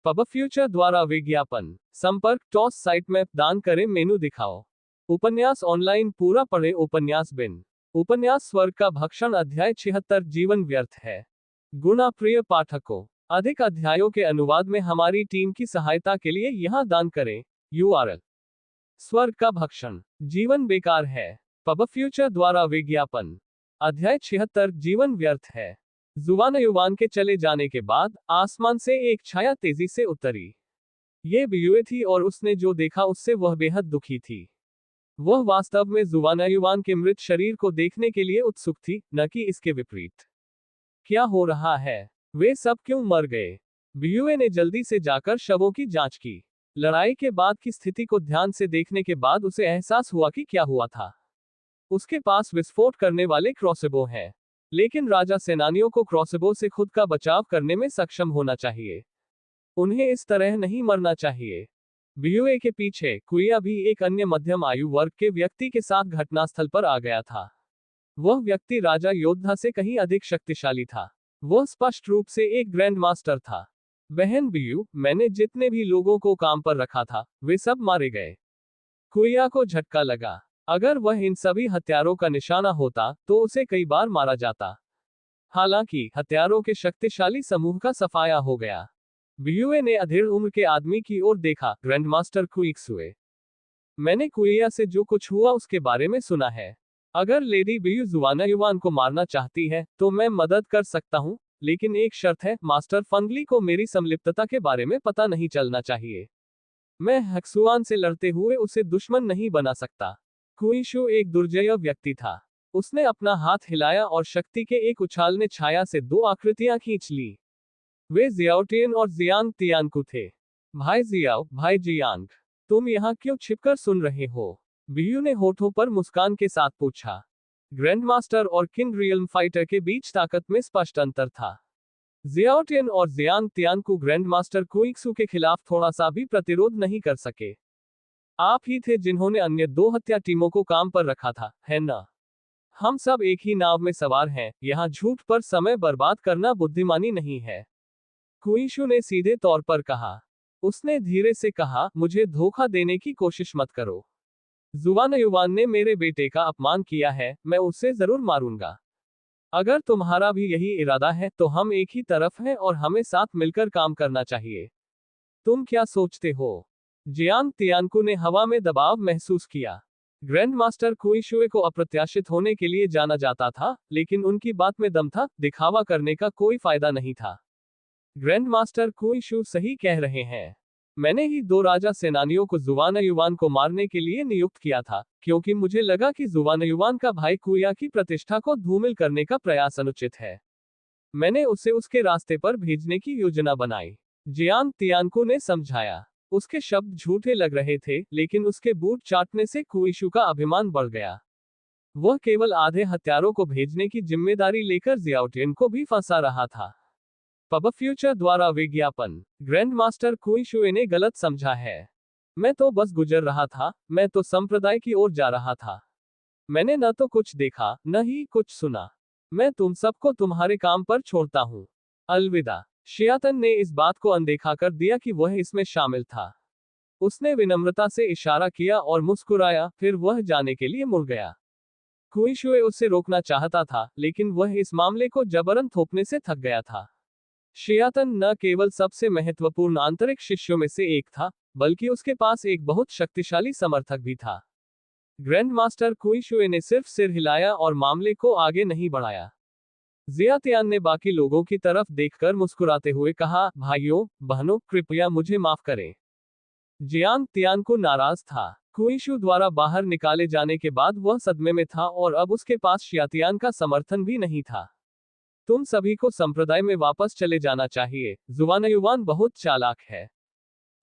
पब फ्यूचर द्वारा विज्ञापन संपर्क टॉस साइट मैप दान करें मेनू दिखाओ। उपन्यास ऑनलाइन पूरा पढ़े उपन्यास बिन। उपन्यास स्वर्ग का भक्षण अध्याय 76 जीवन व्यर्थ है। गुना प्रिय पाठकों, अधिक अध्यायों के अनुवाद में हमारी टीम की सहायता के लिए यहाँ दान करें। URL स्वर्ग का भक्षण जीवन बेकार है। पब फ्यूचर द्वारा विज्ञापन अध्याय 76 जीवन व्यर्थ है। जुवान युवान के चले जाने के बाद आसमान से एक छाया तेजी से उतरी। ये बियुए थी और उसने जो देखा उससे वह बेहद दुखी थी। वह वास्तव में जुवान युवान के मृत शरीर को देखने के लिए उत्सुक थी, न कि इसके विपरीत। क्या हो रहा है? वे सब क्यों मर गए? बियुए ने जल्दी से जाकर शवों की जांच की। लड़ाई के बाद की स्थिति को ध्यान से देखने के बाद उसे एहसास हुआ कि क्या हुआ था। उसके पास विस्फोट करने वाले क्रॉसबो हैं, लेकिन राजा सेनानियों को क्रॉसबो से खुद का बचाव करने में सक्षम होना चाहिए। उन्हें इस तरह नहीं मरना चाहिए। बियुए के पीछे कुइया भी एक अन्य मध्यम आयु वर्ग के व्यक्ति के साथ घटनास्थल पर आ गया था। वह व्यक्ति राजा योद्धा से कहीं अधिक शक्तिशाली था। वह स्पष्ट रूप से एक ग्रैंड मास्टर था। बहन बियू, मैंने जितने भी लोगों को काम पर रखा था, वे सब मारे गए। कुइया को झटका लगा। अगर वह इन सभी हत्यारों का निशाना होता, तो उसे कई बार मारा जाता। हालांकि हत्यारों के शक्तिशाली समूह का सफाया हो गया। बियुए ने अधेड़ उम्र के आदमी की ओर देखा। ग्रैंड मास्टर कुइक्सुए, मैंने कुइया से जो कुछ हुआ उसके बारे में सुना है। अगर लेडी बियू जुवाना युवान को मारना चाहती है, तो मैं मदद कर सकता हूँ, लेकिन एक शर्त है, मास्टर फंगली को मेरी संलिप्तता के बारे में पता नहीं चलना चाहिए। मैं हक्सुआन से लड़ते हुए उसे दुश्मन नहीं बना सकता। कुइशु एक दुर्जय व्यक्ति था। उसने अपना हाथ हिलाया और शक्ति के एक उछाल ने छाया से दो आकृतियां खींच ली। वे जियाओटियन और जियांग तियानकू थे। भाई जियाओ, भाई जियांग, तुम यहाँ क्यों छिपकर सुन रहे हो? बियू ने होठों पर मुस्कान के साथ पूछा। ग्रैंड मास्टर और किंग रियल्म फाइटर के बीच ताकत में स्पष्ट अंतर था। जियाओटियन और जियांग तियानकू ग्रैंड मास्टर कुइक्सू के खिलाफ थोड़ा सा भी प्रतिरोध नहीं कर सके। आप ही थे जिन्होंने अन्य दो हत्या टीमों को काम पर रखा था, है ना? हम सब एक ही नाव में सवार हैं, यहाँ झूठ पर समय बर्बाद करना बुद्धिमानी नहीं है। कुइशु ने सीधे तौर पर कहा। उसने धीरे से कहा, मुझे धोखा देने की कोशिश मत करो। जुवान युवान ने मेरे बेटे का अपमान किया है, मैं उसे जरूर मारूंगा। अगर तुम्हारा भी यही इरादा है, तो हम एक ही तरफ हैं और हमें साथ मिलकर काम करना चाहिए। तुम क्या सोचते हो? जियांग तियानकू ने हवा में दबाव महसूस किया। ग्रैंड मास्टर कुइशुए को अप्रत्याशित होने के लिए जाना जाता था, लेकिन उनकी बात में दम था, दिखावा करने का कोई फायदा नहीं था। ग्रैंड मास्टर कुइशु सही कह रहे हैं। मैंने ही दो राजा सेनानियों को जुवान युवान को मारने के लिए नियुक्त किया था, क्योंकि मुझे लगा कि जुवान युवान का भाई कुइया की प्रतिष्ठा को धूमिल करने का प्रयास अनुचित है। मैंने उसे उसके रास्ते पर भेजने की योजना बनाई। जियांग तियानकू ने समझाया। उसके शब्द झूठे लग रहे थे, लेकिन उसके बूट चाटने से कुइशु का अभिमान बढ़ गया। वह केवल आधे हत्यारों को भेजने की जिम्मेदारी लेकर जियाओटियन को भी फंसा रहा था। पब फ्यूचर द्वारा विज्ञापन ग्रैंड मास्टर कुइशुए ने गलत समझा है। मैं तो बस गुजर रहा था, मैं तो संप्रदाय की ओर जा रहा था। मैंने न तो कुछ देखा, न ही कुछ सुना। मैं तुम सबको तुम्हारे काम पर छोड़ता हूँ। अलविदा। शियातन ने इस बात को अनदेखा कर दिया कि वह इसमें शामिल था। उसने विनम्रता से इशारा किया और मुस्कुराया, फिर वह जाने के लिए मुड़ गया। कुइशुए उसे रोकना चाहता था, लेकिन वह इस मामले को जबरन थोपने से थक गया था। शियातन न केवल सबसे महत्वपूर्ण आंतरिक शिष्यों में से एक था, बल्कि उसके पास एक बहुत शक्तिशाली समर्थक भी था। ग्रैंड मास्टर कुइशुए ने सिर्फ सिर हिलाया और मामले को आगे नहीं बढ़ाया। जियातियान ने बाकी लोगों की तरफ देखकर मुस्कुराते हुए कहा, भाइयों, बहनों, कृपया मुझे माफ करें। जियांग तियानकू नाराज था। कुइशु द्वारा बाहर निकाले जाने के बाद वह सदमे में था और अब उसके पास शियातियान का समर्थन भी नहीं था। तुम सभी को संप्रदाय में वापस चले जाना चाहिए। जुवान युवान बहुत चालाक है।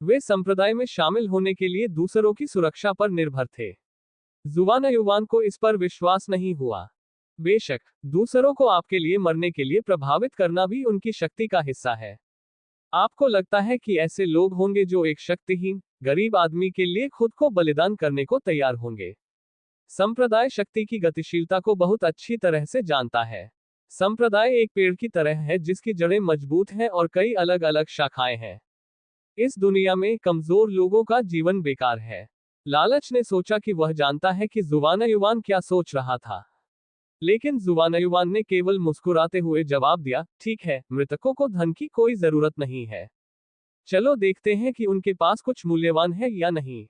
वे संप्रदाय में शामिल होने के लिए दूसरों की सुरक्षा पर निर्भर थे। जुवान युवान को इस पर विश्वास नहीं हुआ। बेशक, दूसरों को आपके लिए मरने के लिए प्रभावित करना भी उनकी शक्ति का हिस्सा है। आपको लगता है कि ऐसे लोग होंगे जो एक शक्तिहीन, गरीब आदमी के लिए खुद को बलिदान करने को तैयार होंगे। संप्रदाय शक्ति की गतिशीलता को बहुत अच्छी तरह से जानता है। संप्रदाय एक पेड़ की तरह है जिसकी जड़ें मजबूत हैं और कई अलग अलग शाखाएं हैं। इस दुनिया में कमजोर लोगों का जीवन बेकार है। लालच ने सोचा कि वह जानता है कि जुवान युवान क्या सोच रहा था, लेकिन जुवान युवान ने केवल मुस्कुराते हुए जवाब दिया, ठीक है, मृतकों को धन की कोई जरूरत नहीं है। चलो देखते हैं कि उनके पास कुछ मूल्यवान है या नहीं।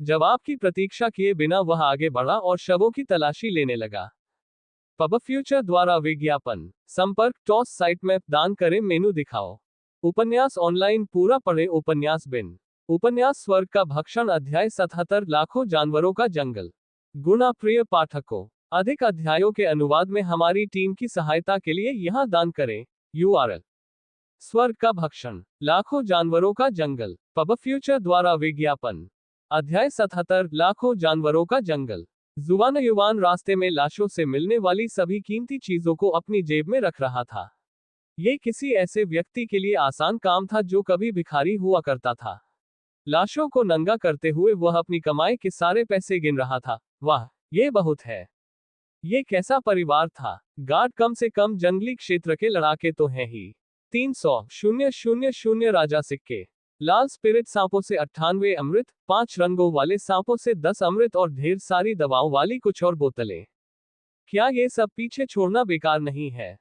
जवाब की प्रतीक्षा किए बिना वह आगे बढ़ा और शवों की तलाशी लेने लगा। पब फ्यूचर द्वारा विज्ञापन। संपर्क टॉस साइट में दान करें, मेनू दिखाओ। उपन्यास ऑनलाइन पूरा पढ़े। उपन्यास बिन। उपन्यास स्वर्ग का भक्षण अध्याय 77 लाखों जानवरों का जंगल। गुना प्रिय पाठकों, अधिक अध्यायों के अनुवाद में हमारी टीम की सहायता के लिए यहां दान करें। URL: स्वर्ग का भक्षण, लाखों जानवरों का जंगल। पब फ्यूचर द्वारा विज्ञापन। अध्याय 77 लाखों जानवरों का जंगल। जुवान युवान रास्ते में लाशों से मिलने वाली सभी कीमती चीजों को अपनी जेब में रख रहा था। ये किसी ऐसे व्यक्ति के लिए आसान काम था जो कभी भिखारी हुआ करता था। लाशों को नंगा करते हुए वह अपनी कमाई के सारे पैसे गिन रहा था। वाह, ये बहुत है। ये कैसा परिवार था। गार्ड कम से कम जंगली क्षेत्र के लड़ाके तो हैं ही। 300,000 राजा सिक्के। लाल स्पिरिट सांपों से 98 अमृत, 5 रंगों वाले सांपों से 10 अमृत और ढेर सारी दवाओं वाली कुछ और बोतलें। क्या ये सब पीछे छोड़ना बेकार नहीं है?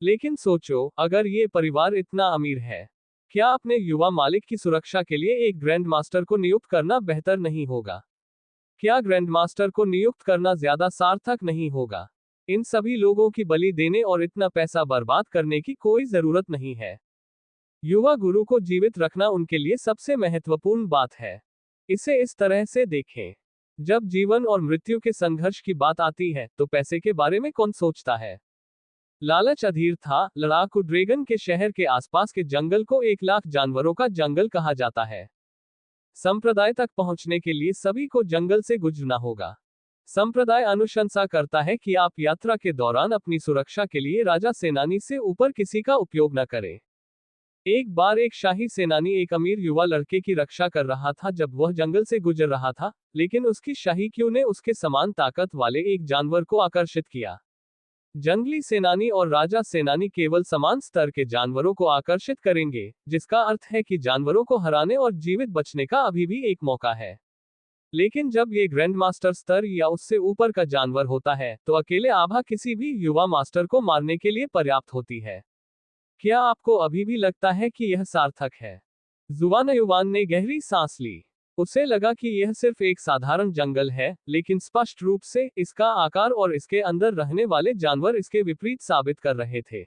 लेकिन सोचो, अगर ये परिवार इतना अमीर है, क्या अपने युवा मालिक की सुरक्षा के लिए एक ग्रैंड मास्टर को नियुक्त करना बेहतर नहीं होगा? क्या ग्रैंड मास्टर को नियुक्त करना ज्यादा सार्थक नहीं होगा? इन सभी लोगों की बलि देने और इतना पैसा बर्बाद करने की कोई जरूरत नहीं है। युवा गुरु को जीवित रखना उनके लिए सबसे महत्वपूर्ण बात है। इसे इस तरह से देखें, जब जीवन और मृत्यु के संघर्ष की बात आती है तो पैसे के बारे में कौन सोचता है? लालच अधीर था। लड़ाकू ड्रैगन के शहर के आसपास के जंगल को 1 लाख जानवरों का जंगल कहा जाता है। संप्रदाय तक पहुंचने के लिए सभी को जंगल से गुजरना होगा। संप्रदाय अनुशंसा करता है कि आप यात्रा के दौरान अपनी सुरक्षा के लिए राजा सेनानी से ऊपर किसी का उपयोग न करें। एक बार एक शाही सेनानी एक अमीर युवा लड़के की रक्षा कर रहा था जब वह जंगल से गुजर रहा था, लेकिन उसकी शाही क्यू ने उसके समान ताकत वाले एक जानवर को आकर्षित किया। जंगली सेनानी और राजा सेनानी केवल समान स्तर के जानवरों को आकर्षित करेंगे, जिसका अर्थ है कि जानवरों को हराने और जीवित बचने का अभी भी एक मौका है। लेकिन जब ये ग्रैंड मास्टर स्तर या उससे ऊपर का जानवर होता है, तो अकेले आभा किसी भी युवा मास्टर को मारने के लिए पर्याप्त होती है। क्या आपको अभी भी लगता है कि यह सार्थक है? जुवान युवान ने गहरी सांस ली। उसे लगा कि यह सिर्फ एक साधारण जंगल है, लेकिन स्पष्ट रूप से इसका आकार और इसके अंदर रहने वाले जानवर इसके विपरीत साबित कर रहे थे।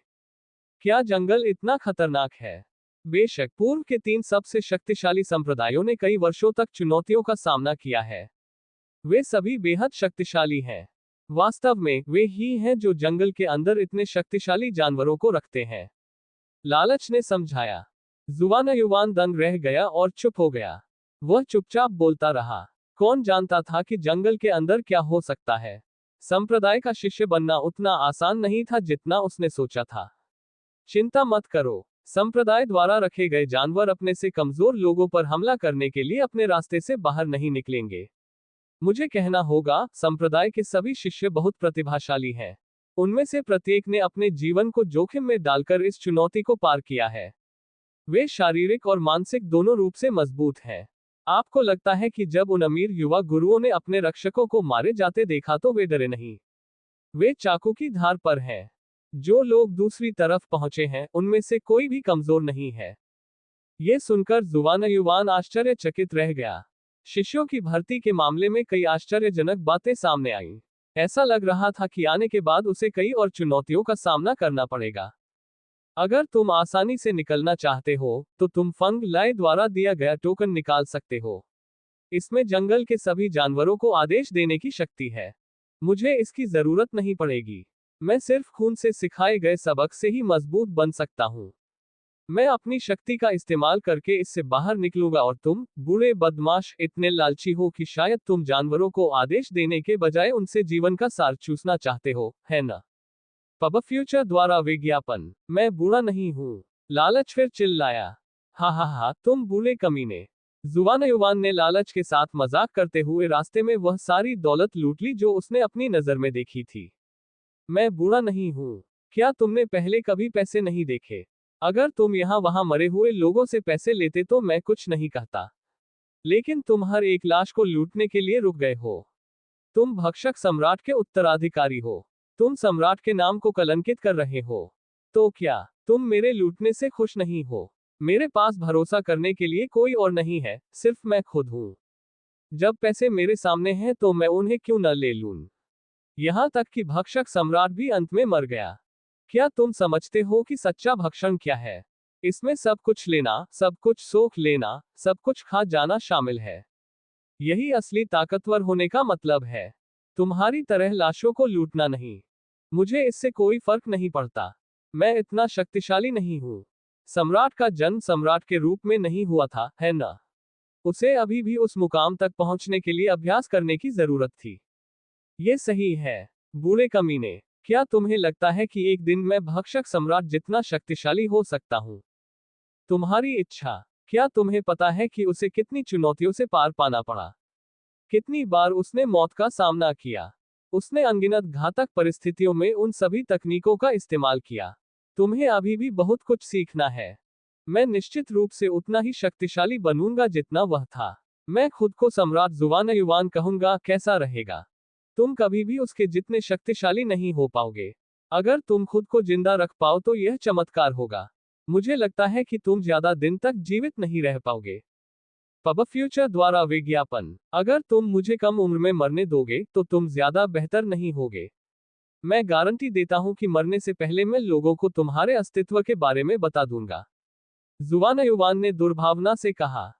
क्या जंगल इतना खतरनाक है? बेशक, पूर्व के 3 सबसे शक्तिशाली संप्रदायों ने कई वर्षों तक चुनौतियों का सामना किया है। वे सभी बेहद शक्तिशाली हैं। वास्तव में, वे ही हैं जो जंगल के अंदर इतने शक्तिशाली जानवरों को रखते हैं। लालच ने समझाया। जुवान युवान दंग रह गया और चुप हो गया। वह चुपचाप बोलता रहा। कौन जानता था कि जंगल के अंदर क्या हो सकता है? संप्रदाय का शिष्य बनना उतना आसान नहीं था जितना उसने सोचा था। चिंता मत करो, संप्रदाय द्वारा रखे गए जानवर अपने से कमजोर लोगों पर हमला करने के लिए अपने रास्ते से बाहर नहीं निकलेंगे। मुझे कहना होगा, संप्रदाय के सभी शिष्य बहुत प्रतिभाशाली हैं। उनमें से प्रत्येक ने अपने जीवन को जोखिम में डालकर इस चुनौती को पार किया है। वे शारीरिक और मानसिक दोनों रूप से मजबूत हैं। आपको लगता है कि जब उन अमीर युवा गुरुओं ने अपने रक्षकों को मारे जाते देखा तो वे डरे नहीं। वे चाकू की धार पर हैं। जो लोग दूसरी तरफ पहुंचे हैं, उनमें से कोई भी कमजोर नहीं है। ये सुनकर जुवान युवान आश्चर्यचकित रह गया। शिष्यों की भर्ती के मामले में कई आश्चर्यजनक बातें सामने आईं। ऐसा लग रहा था कि आने के बाद उसे कई और चुनौतियों का सामना करना पड़ेगा। अगर तुम आसानी से निकलना चाहते हो, तो तुम फंग लाई द्वारा दिया गया टोकन निकाल सकते हो। इसमें जंगल के सभी जानवरों को आदेश देने की शक्ति है। मुझे इसकी जरूरत नहीं पड़ेगी। मैं सिर्फ खून से सिखाए गए सबक से ही मजबूत बन सकता हूँ। मैं अपनी शक्ति का इस्तेमाल करके इससे बाहर निकलूंगा और तुम, बूढ़े बदमाश, इतने लालची हो कि शायद तुम जानवरों को आदेश देने के बजाय उनसे जीवन का सार चूसना चाहते हो, है ना? पब फ्यूचर द्वारा विज्ञापन। मैं बूढ़ा नहीं हूँ। लालच फिर चिल्लाया। हा हा हा, तुम बूढ़े कमीने। जुबान युवान ने लालच के साथ मजाक करते हुए रास्ते में वह सारी दौलत लूट ली जो उसने अपनी नजर में देखी थी। मैं बूढ़ा नहीं हूँ। क्या तुमने पहले कभी पैसे नहीं देखे? अगर तुम यहाँ वहां मरे हुए लोगों से पैसे लेते तो मैं कुछ नहीं कहता। लेकिन तुम हर एक लाश को लूटने के लिए रुक गए हो। तुम भक्षक सम्राट के उत्तराधिकारी हो। तुम सम्राट के नाम को कलंकित कर रहे हो। तो क्या तुम मेरे लूटने से खुश नहीं हो? मेरे पास भरोसा करने के लिए कोई और नहीं है, सिर्फ मैं खुद हूं। जब पैसे मेरे सामने हैं तो मैं उन्हें क्यों न ले लूं? यहां तक कि भक्षक सम्राट भी अंत में मर गया। क्या तुम समझते हो कि सच्चा भक्षण क्या है? इसमें सब कुछ लेना, सब कुछ सोख लेना, सब कुछ खा जाना शामिल है। यही असली ताकतवर होने का मतलब है। तुम्हारी तरह लाशों को लूटना नहीं। मुझे इससे कोई फर्क नहीं पड़ता। मैं इतना शक्तिशाली नहीं हूं। सम्राट का जन्म सम्राट के रूप में नहीं हुआ था, है ना? उसे अभी भी उस मुकाम तक पहुंचने के लिए अभ्यास करने की जरूरत थी। ये सही है। बूढ़े कमीने, क्या तुम्हें लगता है कि एक दिन मैं भक्षक सम्राट जितना शक्तिशाली हो सकता हूं? तुम्हारी इच्छा। क्या तुम्हें पता है कि उसे कितनी चुनौतियों से पार पाना पड़ा? कितनी बार उसने मौत का सामना किया? उसने अनगिनत घातक परिस्थितियों में उन सभी तकनीकों का इस्तेमाल किया। तुम्हें अभी भी बहुत कुछ सीखना है। मैं निश्चित रूप से उतना ही शक्तिशाली बनूंगा जितना वह था। मैं खुद को सम्राट जुवान युवान कहूंगा, कैसा रहेगा? तुम कभी भी उसके जितने शक्तिशाली नहीं हो पाओगे। अगर तुम खुद को जिंदा रख पाओ तो यह चमत्कार होगा। मुझे लगता है कि तुम ज्यादा दिन तक जीवित नहीं रह पाओगे। पब फ्यूचर द्वारा विज्ञापन। अगर तुम मुझे कम उम्र में मरने दोगे तो तुम ज्यादा बेहतर नहीं होगे। मैं गारंटी देता हूं कि मरने से पहले मैं लोगों को तुम्हारे अस्तित्व के बारे में बता दूंगा। जुबान युवान ने दुर्भावना से कहा।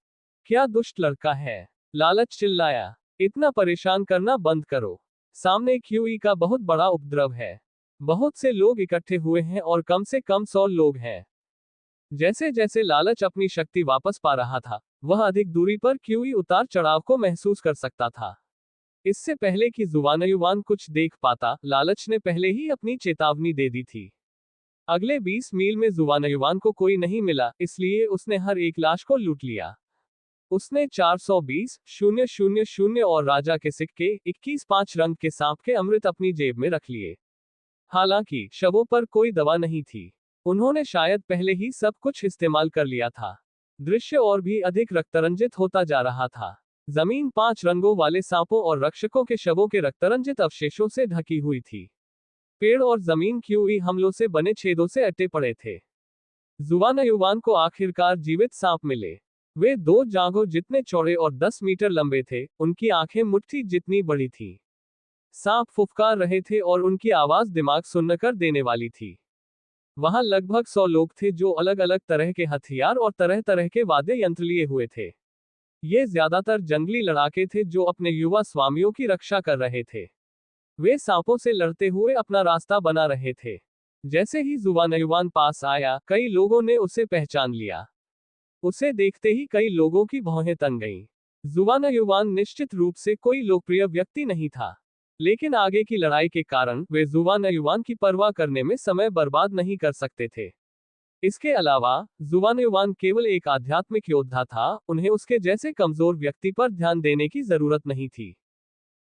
क्या दुष्ट लड़का है? लालच चिल्लाया। इतना परेशान करना बंद करो। सामने क्यूई का बहुत बड़ा उपद्रव है। बहुत से लोग इकट्ठे हुए हैं और कम से कम 100 लोग हैं। जैसे जैसे लालच अपनी शक्ति वापस पा रहा था, वह अधिक दूरी पर क्यूई उतार चढ़ाव को महसूस कर सकता था। इससे पहले कि जुबान युवान कुछ देख पाता, लालच ने पहले ही अपनी चेतावनी दे दी थी। अगले 20 मील में जुबान युवान को कोई नहीं मिला, इसलिए उसने हर एक लाश को लूट लिया। उसने 420,000 और राजा के सिक्के 21 5 रंग के सांप के अमृत अपनी जेब में रख लिए। हालांकि शवों पर कोई दवा नहीं थी। उन्होंने शायद पहले ही सब कुछ इस्तेमाल कर लिया था। दृश्य और भी अधिक रक्तरंजित होता जा रहा था। जमीन 5 रंगों वाले सांपों और रक्षकों के शवों के रक्तरंजित अवशेषों से ढकी हुई थी। पेड़ और जमीन क्यूई हमलों से बने छेदों से अटे पड़े थे। जुबान युवान को आखिरकार जीवित सांप मिले। वे 2 जांघों जितने चौड़े और 10 मीटर लंबे थे, उनकी आंखें मुट्ठी जितनी बड़ी थी। सांप फुफकार रहे थे और उनकी आवाज दिमाग सुन्न कर देने वाली थी। वहां लगभग 100 लोग थे जो अलग अलग तरह के हथियार और तरह तरह के वाद्य यंत्र लिए हुए थे। ये ज्यादातर जंगली लड़ाके थे जो अपने युवा स्वामियों की रक्षा कर रहे थे। वे सांपों से लड़ते हुए अपना रास्ता बना रहे थे। जैसे ही जुबान युवान पास आया, कई लोगों ने उसे पहचान लिया। उसे देखते ही कई लोगों की भौहें तन गईं। जुबान युवान निश्चित रूप से कोई लोकप्रिय व्यक्ति नहीं था, लेकिन आगे की लड़ाई के कारण वे जुबान युवान की परवाह करने में समय बर्बाद नहीं कर सकते थे। इसके अलावा जुबान युवान केवल एक आध्यात्मिक योद्धा था, उन्हें उसके जैसे कमजोर व्यक्ति पर ध्यान देने की जरूरत नहीं थी।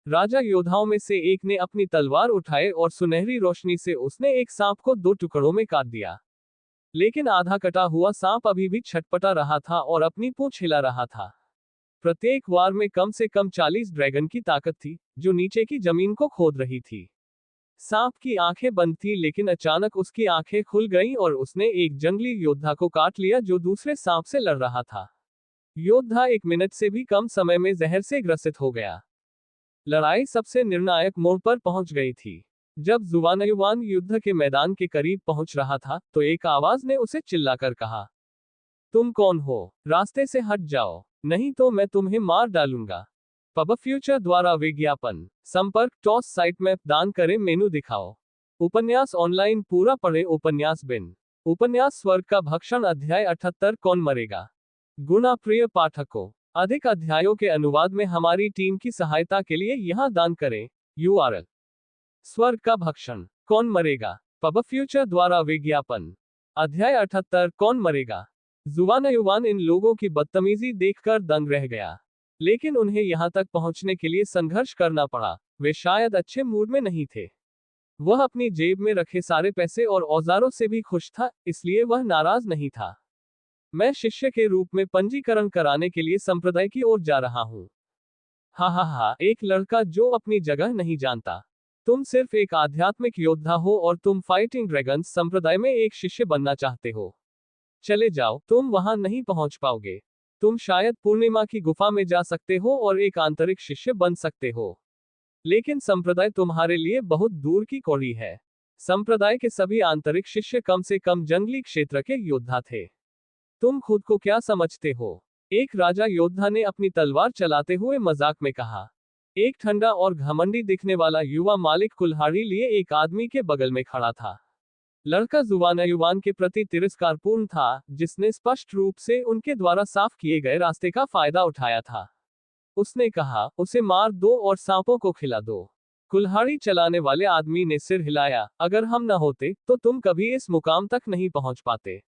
राजा योद्धाओं में से एक ने अपनी तलवार उठाए और सुनहरी रोशनी से उसने एक सांप को 2 टुकड़ों में काट दिया। लेकिन आधा कटा हुआ सांप अभी भी छटपटा रहा था और अपनी पूंछ हिला रहा था। प्रत्येक वार में कम से कम 40 ड्रैगन की ताकत थी, जो नीचे की जमीन को खोद रही थी। सांप की आंखें बंद थी, लेकिन अचानक उसकी आंखें खुल गईं और उसने एक जंगली योद्धा को काट लिया जो दूसरे सांप से लड़ रहा था। योद्धा 1 मिनट से भी कम समय में जहर से ग्रसित हो गया। लड़ाई सबसे निर्णायक मोड़ पर पहुंच गई थी। जब जुबान युवान युद्ध के मैदान के करीब पहुंच रहा था, तो एक आवाज ने उसे चिल्लाकर कहा, तुम कौन हो? रास्ते से हट जाओ, नहीं तो मैं तुम्हें मार डालूंगा। पब फ्यूचर द्वारा विज्ञापन। संपर्क टॉस साइट में दान करें, मेनू दिखाओ। उपन्यास ऑनलाइन पूरा पढ़े। उपन्यास बिन उपन्यास स्वर्ग का भक्षण अध्याय 78 कौन मरेगा। गुना प्रिय पाठकों, अधिक अध्यायों के अनुवाद में हमारी टीम की सहायता के लिए यहाँ दान करें। URL स्वर्ग का भक्षण कौन मरेगा पब फ्यूचर द्वारा विज्ञापन। अध्याय 78 कौन मरेगा। जुवान इन लोगों की बदतमीजी देखकर दंग रह गया, लेकिन उन्हें यहाँ तक पहुँचने के लिए संघर्ष करना पड़ा। वे शायद अच्छे मूड में नहीं थे। वह अपनी जेब में रखे सारे पैसे और औजारों से भी खुश था, इसलिए वह नाराज नहीं था। मैं शिष्य के रूप में पंजीकरण कराने के लिए संप्रदाय की ओर जा रहा हूँ। हा, एक लड़का जो अपनी जगह नहीं जानता। तुम सिर्फ एक आध्यात्मिक योद्धा हो और तुम फाइटिंग ड्रैगन्स संप्रदाय में एक शिष्य बनना चाहते हो। चले जाओ, तुम वहां नहीं पहुंच पाओगे। तुम शायद पूर्णिमा की गुफा में जा सकते हो और एक आंतरिक शिष्य बन सकते हो, लेकिन संप्रदाय तुम्हारे लिए बहुत दूर की कौड़ी है। संप्रदाय के सभी आंतरिक शिष्य कम से कम जंगली क्षेत्र के योद्धा थे। तुम खुद को क्या समझते हो? एक राजा योद्धा ने अपनी तलवार चलाते हुए मजाक में कहा। एक ठंडा और घमंडी दिखने वाला युवा मालिक कुल्हाड़ी लिए एक आदमी के बगल में खड़ा था। लड़का जुवान के प्रति तिरस्कारपूर्ण था, जिसने स्पष्ट रूप से उनके द्वारा साफ किए गए रास्ते का फायदा उठाया था। उसने कहा, उसे मार दो और सांपों को खिला दो। कुल्हाड़ी चलाने वाले आदमी ने सिर हिलाया। अगर हम न होते तो तुम कभी इस मुकाम तक नहीं पहुंच पाते।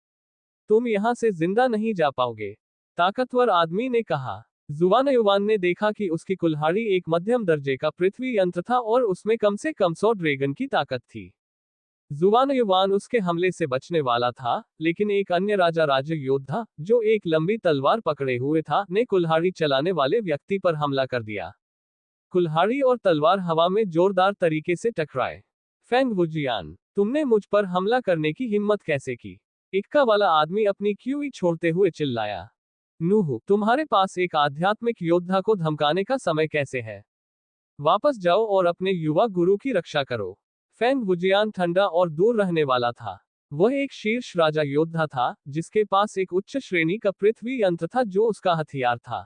तुम यहां से जिंदा नहीं जा पाओगे, ताकतवर आदमी ने कहा। जुवान ने देखा कि उसकी कुल्हाड़ी एक मध्यम दर्जे का पृथ्वी यंत्र था और उसमें कम से कम 100 ड्रैगन की ताकत थी। जुवान उसके हमले से बचने वाला था, लेकिन एक अन्य राजा योद्धा, जो एक लंबी तलवार पकड़े हुए था, ने कुल्हाड़ी चलाने वाले व्यक्ति पर हमला कर दिया। कुल्हाड़ी और तलवार हवा में जोरदार तरीके से टकराए। फेंग वुजियान, तुमने मुझ पर हमला करने की हिम्मत कैसे की? इक्का वाला आदमी अपनी क्यूई छोड़ते हुए चिल्लाया। नूह, तुम्हारे पास एक आध्यात्मिक योद्धा को धमकाने का समय कैसे है? वापस जाओ और अपने युवा गुरु की रक्षा करो। फेंग वुजियान ठंडा और दूर रहने वाला था। वह एक शीर्ष राजा योद्धा था, जिसके पास एक उच्च श्रेणी का पृथ्वी यंत्र था जो उसका हथियार था।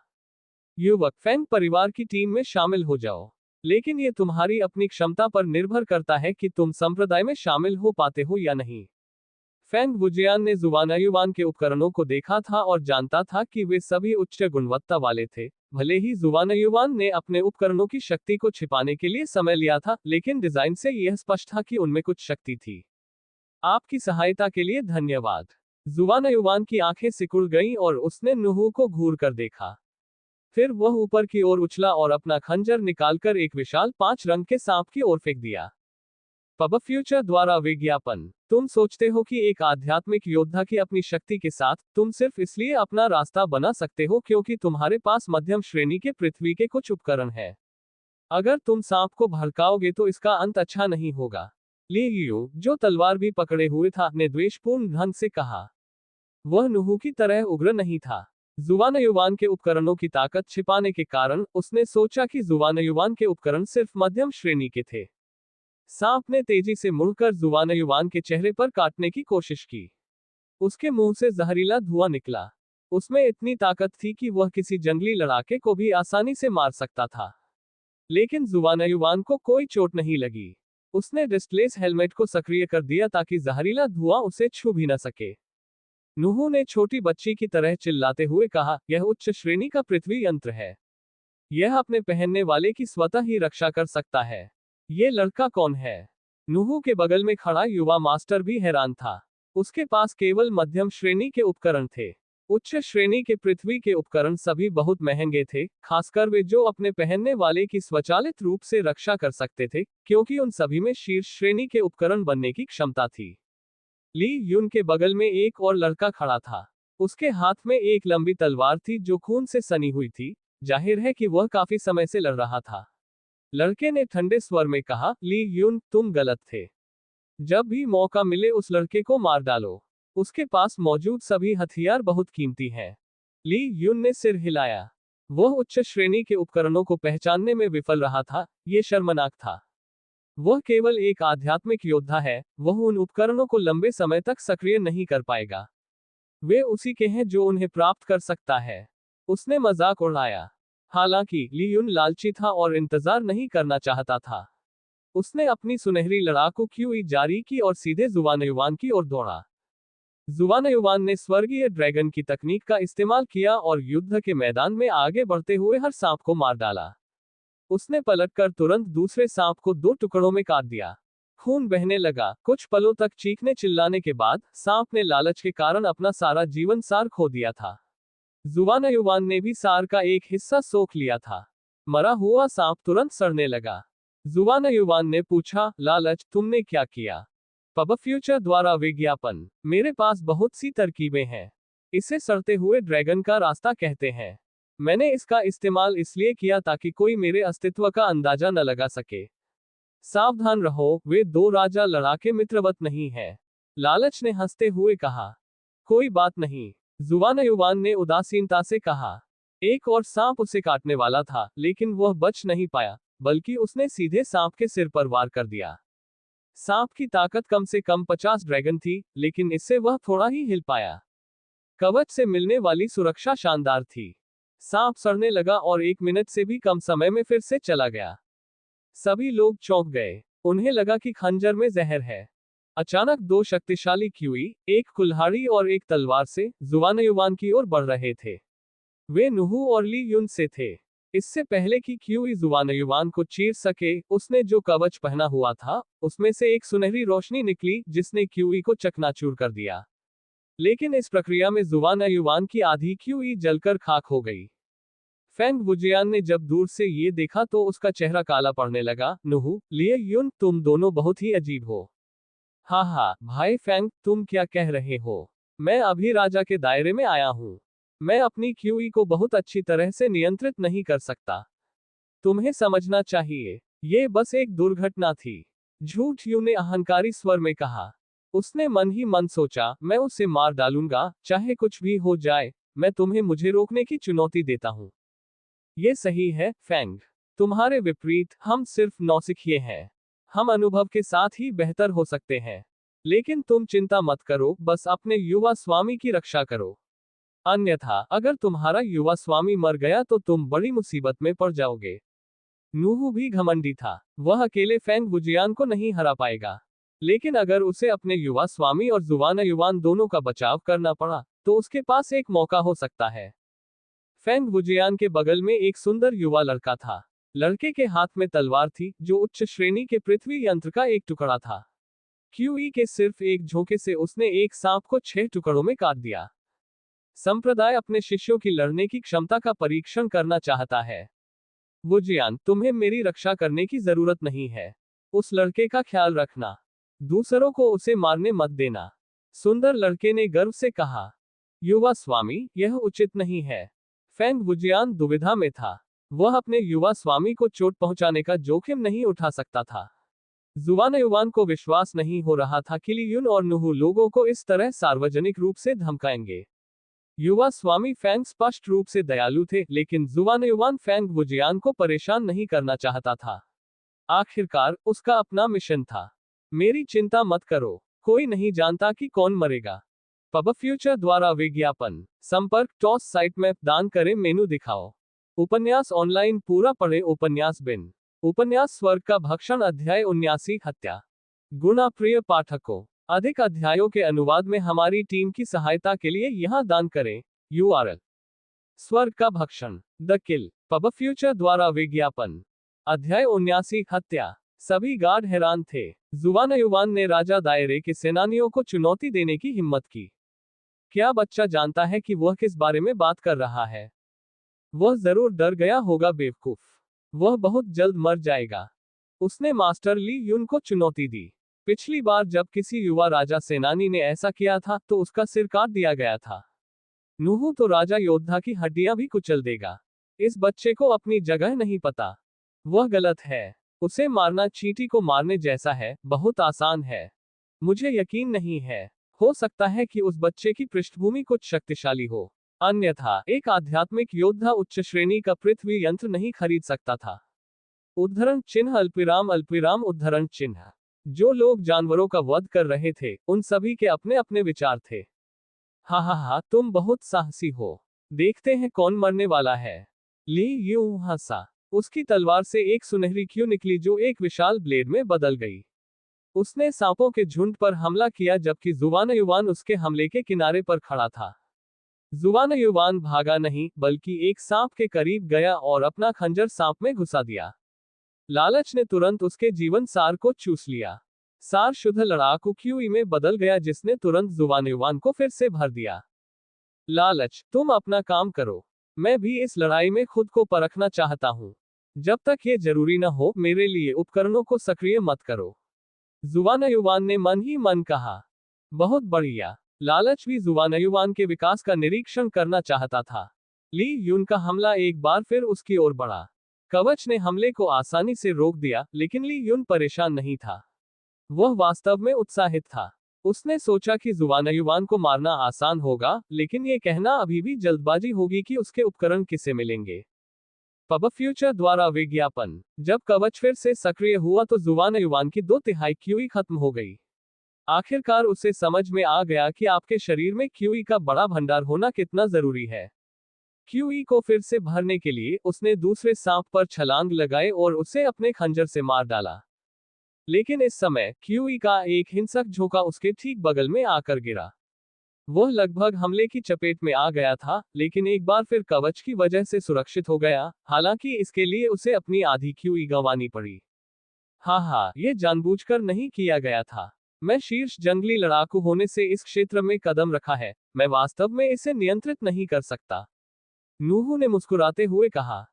युवक, फेंग परिवार की टीम में शामिल हो जाओ, लेकिन ये तुम्हारी अपनी क्षमता पर निर्भर करता है कि तुम संप्रदाय में शामिल हो पाते हो या नहीं। फेंग वुजियान ने जुवान के उपकरणों को देखा था और जानता था कि वे सभी उच्च गुणवत्ता वाले थे। भले ही जुवान ने अपने उपकरणों की शक्ति को छिपाने के लिए समय लिया था, लेकिन डिजाइन से यह स्पष्ट था कि उनमें कुछ शक्ति थी। आपकी सहायता के लिए धन्यवाद। जुवान की आंखें सिकुड़ गईं और उसने नूह को घूर कर देखा। फिर वह ऊपर की ओर उछला और अपना खंजर निकालकर एक विशाल 5 रंग के सांप की ओर फेंक दिया। पब फ्यूचर द्वारा विज्ञापन। तुम सोचते हो कि एक आध्यात्मिक योद्धा की अपनी शक्ति के साथ तुम सिर्फ इसलिए अपना रास्ता बना सकते हो क्योंकि तुम्हारे पास मध्यम श्रेणी के पृथ्वी के कुछ उपकरण हैं। अगर तुम सांप को भड़काओगे तो इसका अंत अच्छा नहीं होगा। ली यू, जो तलवार भी पकड़े हुए था, ने द्वेषपूर्ण ढंग से कहा। वह नूह की तरह उग्र नहीं था। जुवान के उपकरणों की ताकत छिपाने के कारण उसने सोचा कि जुवान के उपकरण सिर्फ मध्यम श्रेणी के थे। सांप ने तेजी से मुड़कर जुवान के चेहरे पर काटने की कोशिश की। उसके मुंह से जहरीला धुआं निकला। उसमें इतनी ताकत थी कि वह किसी जंगली लड़ाके को भी आसानी से मार सकता था। लेकिन जुवान को कोई चोट नहीं लगी। उसने डिस्प्लेस हेलमेट को सक्रिय कर दिया ताकि जहरीला धुआं उसे छू भी न सके। नूह ने छोटी बच्ची की तरह चिल्लाते हुए कहा, यह उच्च श्रेणी का पृथ्वी यंत्र है। यह अपने पहनने वाले की स्वतः ही रक्षा कर सकता है। ये लड़का कौन है? नूह के बगल में खड़ा युवा मास्टर भी हैरान था। उसके पास केवल मध्यम श्रेणी के उपकरण थे। उच्च श्रेणी के पृथ्वी के उपकरण सभी बहुत महंगे थे, खासकर वे जो अपने पहनने वाले की स्वचालित रूप से रक्षा कर सकते थे, क्योंकि उन सभी में शीर्ष श्रेणी के उपकरण बनने की क्षमता थी। ली यून के बगल में एक और लड़का खड़ा था। उसके हाथ में एक लंबी तलवार थी जो खून से सनी हुई थी। जाहिर है कि वह काफी समय से लड़ रहा था। लड़के ने ठंडे स्वर में कहा, ली यून, तुम गलत थे। जब भी मौका मिले उस लड़के को मार डालो। उसके पास मौजूद सभी हथियार बहुत कीमती हैं। ली यून ने सिर हिलाया। वह उच्च श्रेणी के उपकरणों को पहचानने में विफल रहा था। ये शर्मनाक था। वह केवल एक आध्यात्मिक योद्धा है, वह उन उपकरणों को लंबे समय तक सक्रिय नहीं कर पाएगा। वे उसी के हैं जो उन्हें प्राप्त कर सकता है। उसने मजाक उड़ाया। हालांकि ली यून लालची था और इंतजार नहीं करना चाहता था। उसने अपनी सुनहरी लड़ाकू क्यूई जारी की और सीधे जुवान की ओर दौड़ा। जुवानयुवान ने स्वर्गीय ड्रैगन की तकनीक का इस्तेमाल किया और युद्ध के मैदान में आगे बढ़ते हुए हर सांप को मार डाला। उसने पलटकर तुरंत दूसरे सांप को 2 टुकड़ों में काट दिया। खून बहने लगा। कुछ पलों तक चीखने चिल्लाने के बाद सांप ने लालच के कारण अपना सारा जीवन सार खो दिया था। जुवानयुवान ने भी सार का एक हिस्सा सोख लिया था। मरा हुआ सांप तुरंत सड़ने लगा। जुवानयुवान ने पूछा, लालच, तुमने क्या किया? पब फ्यूचर द्वारा विज्ञापन। मेरे पास बहुत सी तरकीबें हैं। इसे सड़ते हुए ड्रैगन का रास्ता कहते हैं। मैंने इसका इस्तेमाल इसलिए किया ताकि कोई मेरे अस्तित्व का अंदाजा न लगा सके। सावधान रहो, वे 2 राजा लड़ाके मित्रवत नहीं हैं। लालच ने हंसते हुए कहा। कोई बात नहीं, जुवानयुवान ने उदासीनता से कहा। एक और सांप उसे काटने वाला था, लेकिन वह बच नहीं पाया, बल्कि उसने सीधे सांप के सिर पर वार कर दिया। सांप की ताकत कम से कम 50 ड्रैगन थी, लेकिन इससे वह थोड़ा ही हिल पाया। कवच से मिलने वाली सुरक्षा शानदार थी। सांप सड़ने लगा और 1 मिनट से भी कम समय में फिर से चला गया। सभी लोग चौंक गए। उन्हें लगा कि खंजर में जहर है। अचानक 2 शक्तिशाली क्यूई, एक कुल्हाड़ी और एक तलवार से जुवानयुवान की ओर बढ़ रहे थे। वे नुहु और ली युन से थे। इससे पहले कि क्यूई जुवानयुवान को चीर सके, उसने जो कवच पहना हुआ था, उसमें से एक सुनहरी रोशनी निकली जिसने क्यूई को चकनाचूर कर दिया। लेकिन इस प्रक्रिया में जुवानयुवान की आधी क्यूई जलकर खाक हो गई। फेंग वुजियान ने जब दूर से ये देखा तो उसका चेहरा काला पड़ने लगा। नुहु, लिए युन, तुम दोनों बहुत ही अजीब हो। हाँ, भाई फेंग, तुम क्या कह रहे हो? मैं अभी राजा के दायरे में आया हूँ। मैं अपनी क्यूई को बहुत अच्छी तरह से नियंत्रित नहीं कर सकता। तुम्हें समझना चाहिए, ये बस एक दुर्घटना थी। झूठ यू ने अहंकारी स्वर में कहा। उसने मन ही मन सोचा, मैं उसे मार डालूंगा, चाहे कुछ भी हो जाए। मैं तुम्हें मुझे रोकने की चुनौती देता हूँ। ये सही है, फेंग। तुम्हारे विपरीत, हम सिर्फ नौसिखिए हैं। हम अनुभव के साथ ही बेहतर हो सकते हैं। लेकिन तुम चिंता मत करो, बस अपने युवा स्वामी की रक्षा करो। अन्यथा, अगर तुम्हारा युवा स्वामी मर गया तो तुम बड़ी मुसीबत में पड़ जाओगे। नूहू भी घमंडी था। वह अकेले फेंग वुजियान को नहीं हरा पाएगा। लेकिन अगर उसे अपने युवा स्वामी और जुवानयुवान दोनों का बचाव करना पड़ा, तो उसके पास एक मौका हो सकता है। फेंग वुजियान के बगल में एक सुंदर युवा लड़का था। लड़के के हाथ में तलवार थी, जो उच्च श्रेणी के पृथ्वी यंत्र का एक टुकड़ा था। क्यूई के सिर्फ एक झोंके से उसने एक सांप को 6 टुकड़ों में काट दिया। संप्रदाय अपने शिष्यों की लड़ने की क्षमता का परीक्षण करना चाहता है। वुजियान, तुम्हें मेरी रक्षा करने की जरूरत नहीं है। उस लड़के का ख्याल रखना। दूसरों को उसे मारने मत देना। सुंदर लड़के ने गर्व से कहा। युवा स्वामी, यह उचित नहीं है। फेंग वुजियान दुविधा में था। वह अपने युवा स्वामी को चोट पहुंचाने का जोखिम नहीं उठा सकता था। जुवानयुवान को विश्वास नहीं हो रहा था कि ली युन और नुहु लोगों को इस तरह सार्वजनिक रूप से धमकाएंगे। युवा स्वामी फेंग स्पष्ट रूप से दयालु थे, लेकिन जुवानयुवान फेंग वुजियान को परेशान नहीं करना चाहता था। आखिरकार, उसका अपना मिशन था। मेरी चिंता मत करो, कोई नहीं जानता कि कौन मरेगा। पब फ्यूचर द्वारा विज्ञापन। संपर्क टॉस साइट में दान करें, मेनू दिखाओ। उपन्यास ऑनलाइन पूरा पढ़े। उपन्यास बिन। उपन्यास स्वर्ग का भक्षण अध्याय 79 हत्या। गुणा प्रिय पाठकों, अधिक अध्यायों के अनुवाद में हमारी टीम की सहायता के लिए यहां दान करें। URL: स्वर्ग का भक्षण, द किल। पब फ्यूचर द्वारा विज्ञापन। अध्याय 79 हत्या। सभी गार्ड हैरान थे। जुवानयुवान ने राजा दायरे के सेनानियों को चुनौती देने की हिम्मत की। क्या बच्चा जानता है कि वह किस बारे में बात कर रहा है? वह जरूर डर गया होगा, बेवकूफ। वह बहुत जल्द मर जाएगा। उसने मास्टर ली युन को चुनौती दी। पिछली बार जब किसी युवा राजा सेनानी ने ऐसा किया था, तो उसका सिर काट दिया गया था। नुहु तो राजा योद्धा की हड्डियां भी कुचल देगा। इस बच्चे को अपनी जगह नहीं पता। वह गलत है। उसे मारना चींटी को मारने जैसा है, बहुत आसान है। मुझे यकीन नहीं है। हो सकता है कि उस बच्चे की पृष्ठभूमि कुछ शक्तिशाली हो। अन्यथा, एक आध्यात्मिक योद्धा उच्च श्रेणी का पृथ्वी यंत्र नहीं खरीद सकता था। उद्धरण चिन्ह अल्पविराम अल्पविराम उद्धरण चिन्ह। जो लोग जानवरों का वध कर रहे थे, उन सभी के अपने अपने विचार थे। हा, तुम बहुत साहसी हो। देखते हैं कौन मरने वाला है। ली यूं हंसा। उसकी तलवार से एक सुनहरी क्यू निकली जो एक विशाल ब्लेड में बदल गई। उसने सांपों के झुंड पर हमला किया जबकि जुवानयुवान उसके हमले के किनारे पर खड़ा था। जुवानयुवान भागा नहीं, बल्कि एक सांप के करीब गया और अपना खंजर सांप में घुसा दिया। लालच ने तुरंत उसके जीवन सार को चूस लिया। सार शुद्ध लड़ाकू क्यूई में बदल गया जिसने तुरंत जुवानयुवान को फिर से भर दिया। लालच, तुम अपना काम करो। मैं भी इस लड़ाई में खुद को परखना चाहता हूं। जब तक ये जरूरी न हो, मेरे लिए उपकरणों को सक्रिय मत करो। जुवानयुवान ने मन ही मन कहा। बहुत बढ़िया। लालच भी जुवानयुवान के विकास का निरीक्षण करना चाहता था। ली यून का हमला एक बार फिर उसकी ओर बढ़ा। कवच ने हमले को आसानी से रोक दिया, लेकिन ली यून परेशान नहीं था। वह वास्तव में उत्साहित था। उसने सोचा कि जुवानयुवान को मारना आसान होगा, लेकिन ये कहना अभी भी जल्दबाजी होगी कि उसके उपकरण किसे मिलेंगे। पब फ्यूचर द्वारा विज्ञापन। जब कवच फिर से सक्रिय हुआ तो जुवानयुवान की 2/3 क्यूई खत्म हो गई। आखिरकार उसे समझ में आ गया कि आपके शरीर में क्यूई का बड़ा भंडार होना कितना जरूरी है। क्यूई को फिर से भरने के लिए उसने दूसरे सांप पर छलांग लगाए और उसे अपने खंजर से मार डाला। लेकिन इस समय क्यूई का एक हिंसक झोंका उसके ठीक बगल में आकर गिरा। वह लगभग हमले की चपेट में आ गया था, लेकिन एक बार फिर कवच की वजह से सुरक्षित हो गया, हालांकि इसके लिए उसे अपनी आधी क्यूई गंवानी पड़ी। हाँ, ये जानबूझकर नहीं किया गया था। मैं शीर्ष जंगली लड़ाकू होने से इस क्षेत्र में कदम रखा है, मैं वास्तव में इसे नियंत्रित नहीं कर सकता। नूहू ने मुस्कुराते हुए कहा।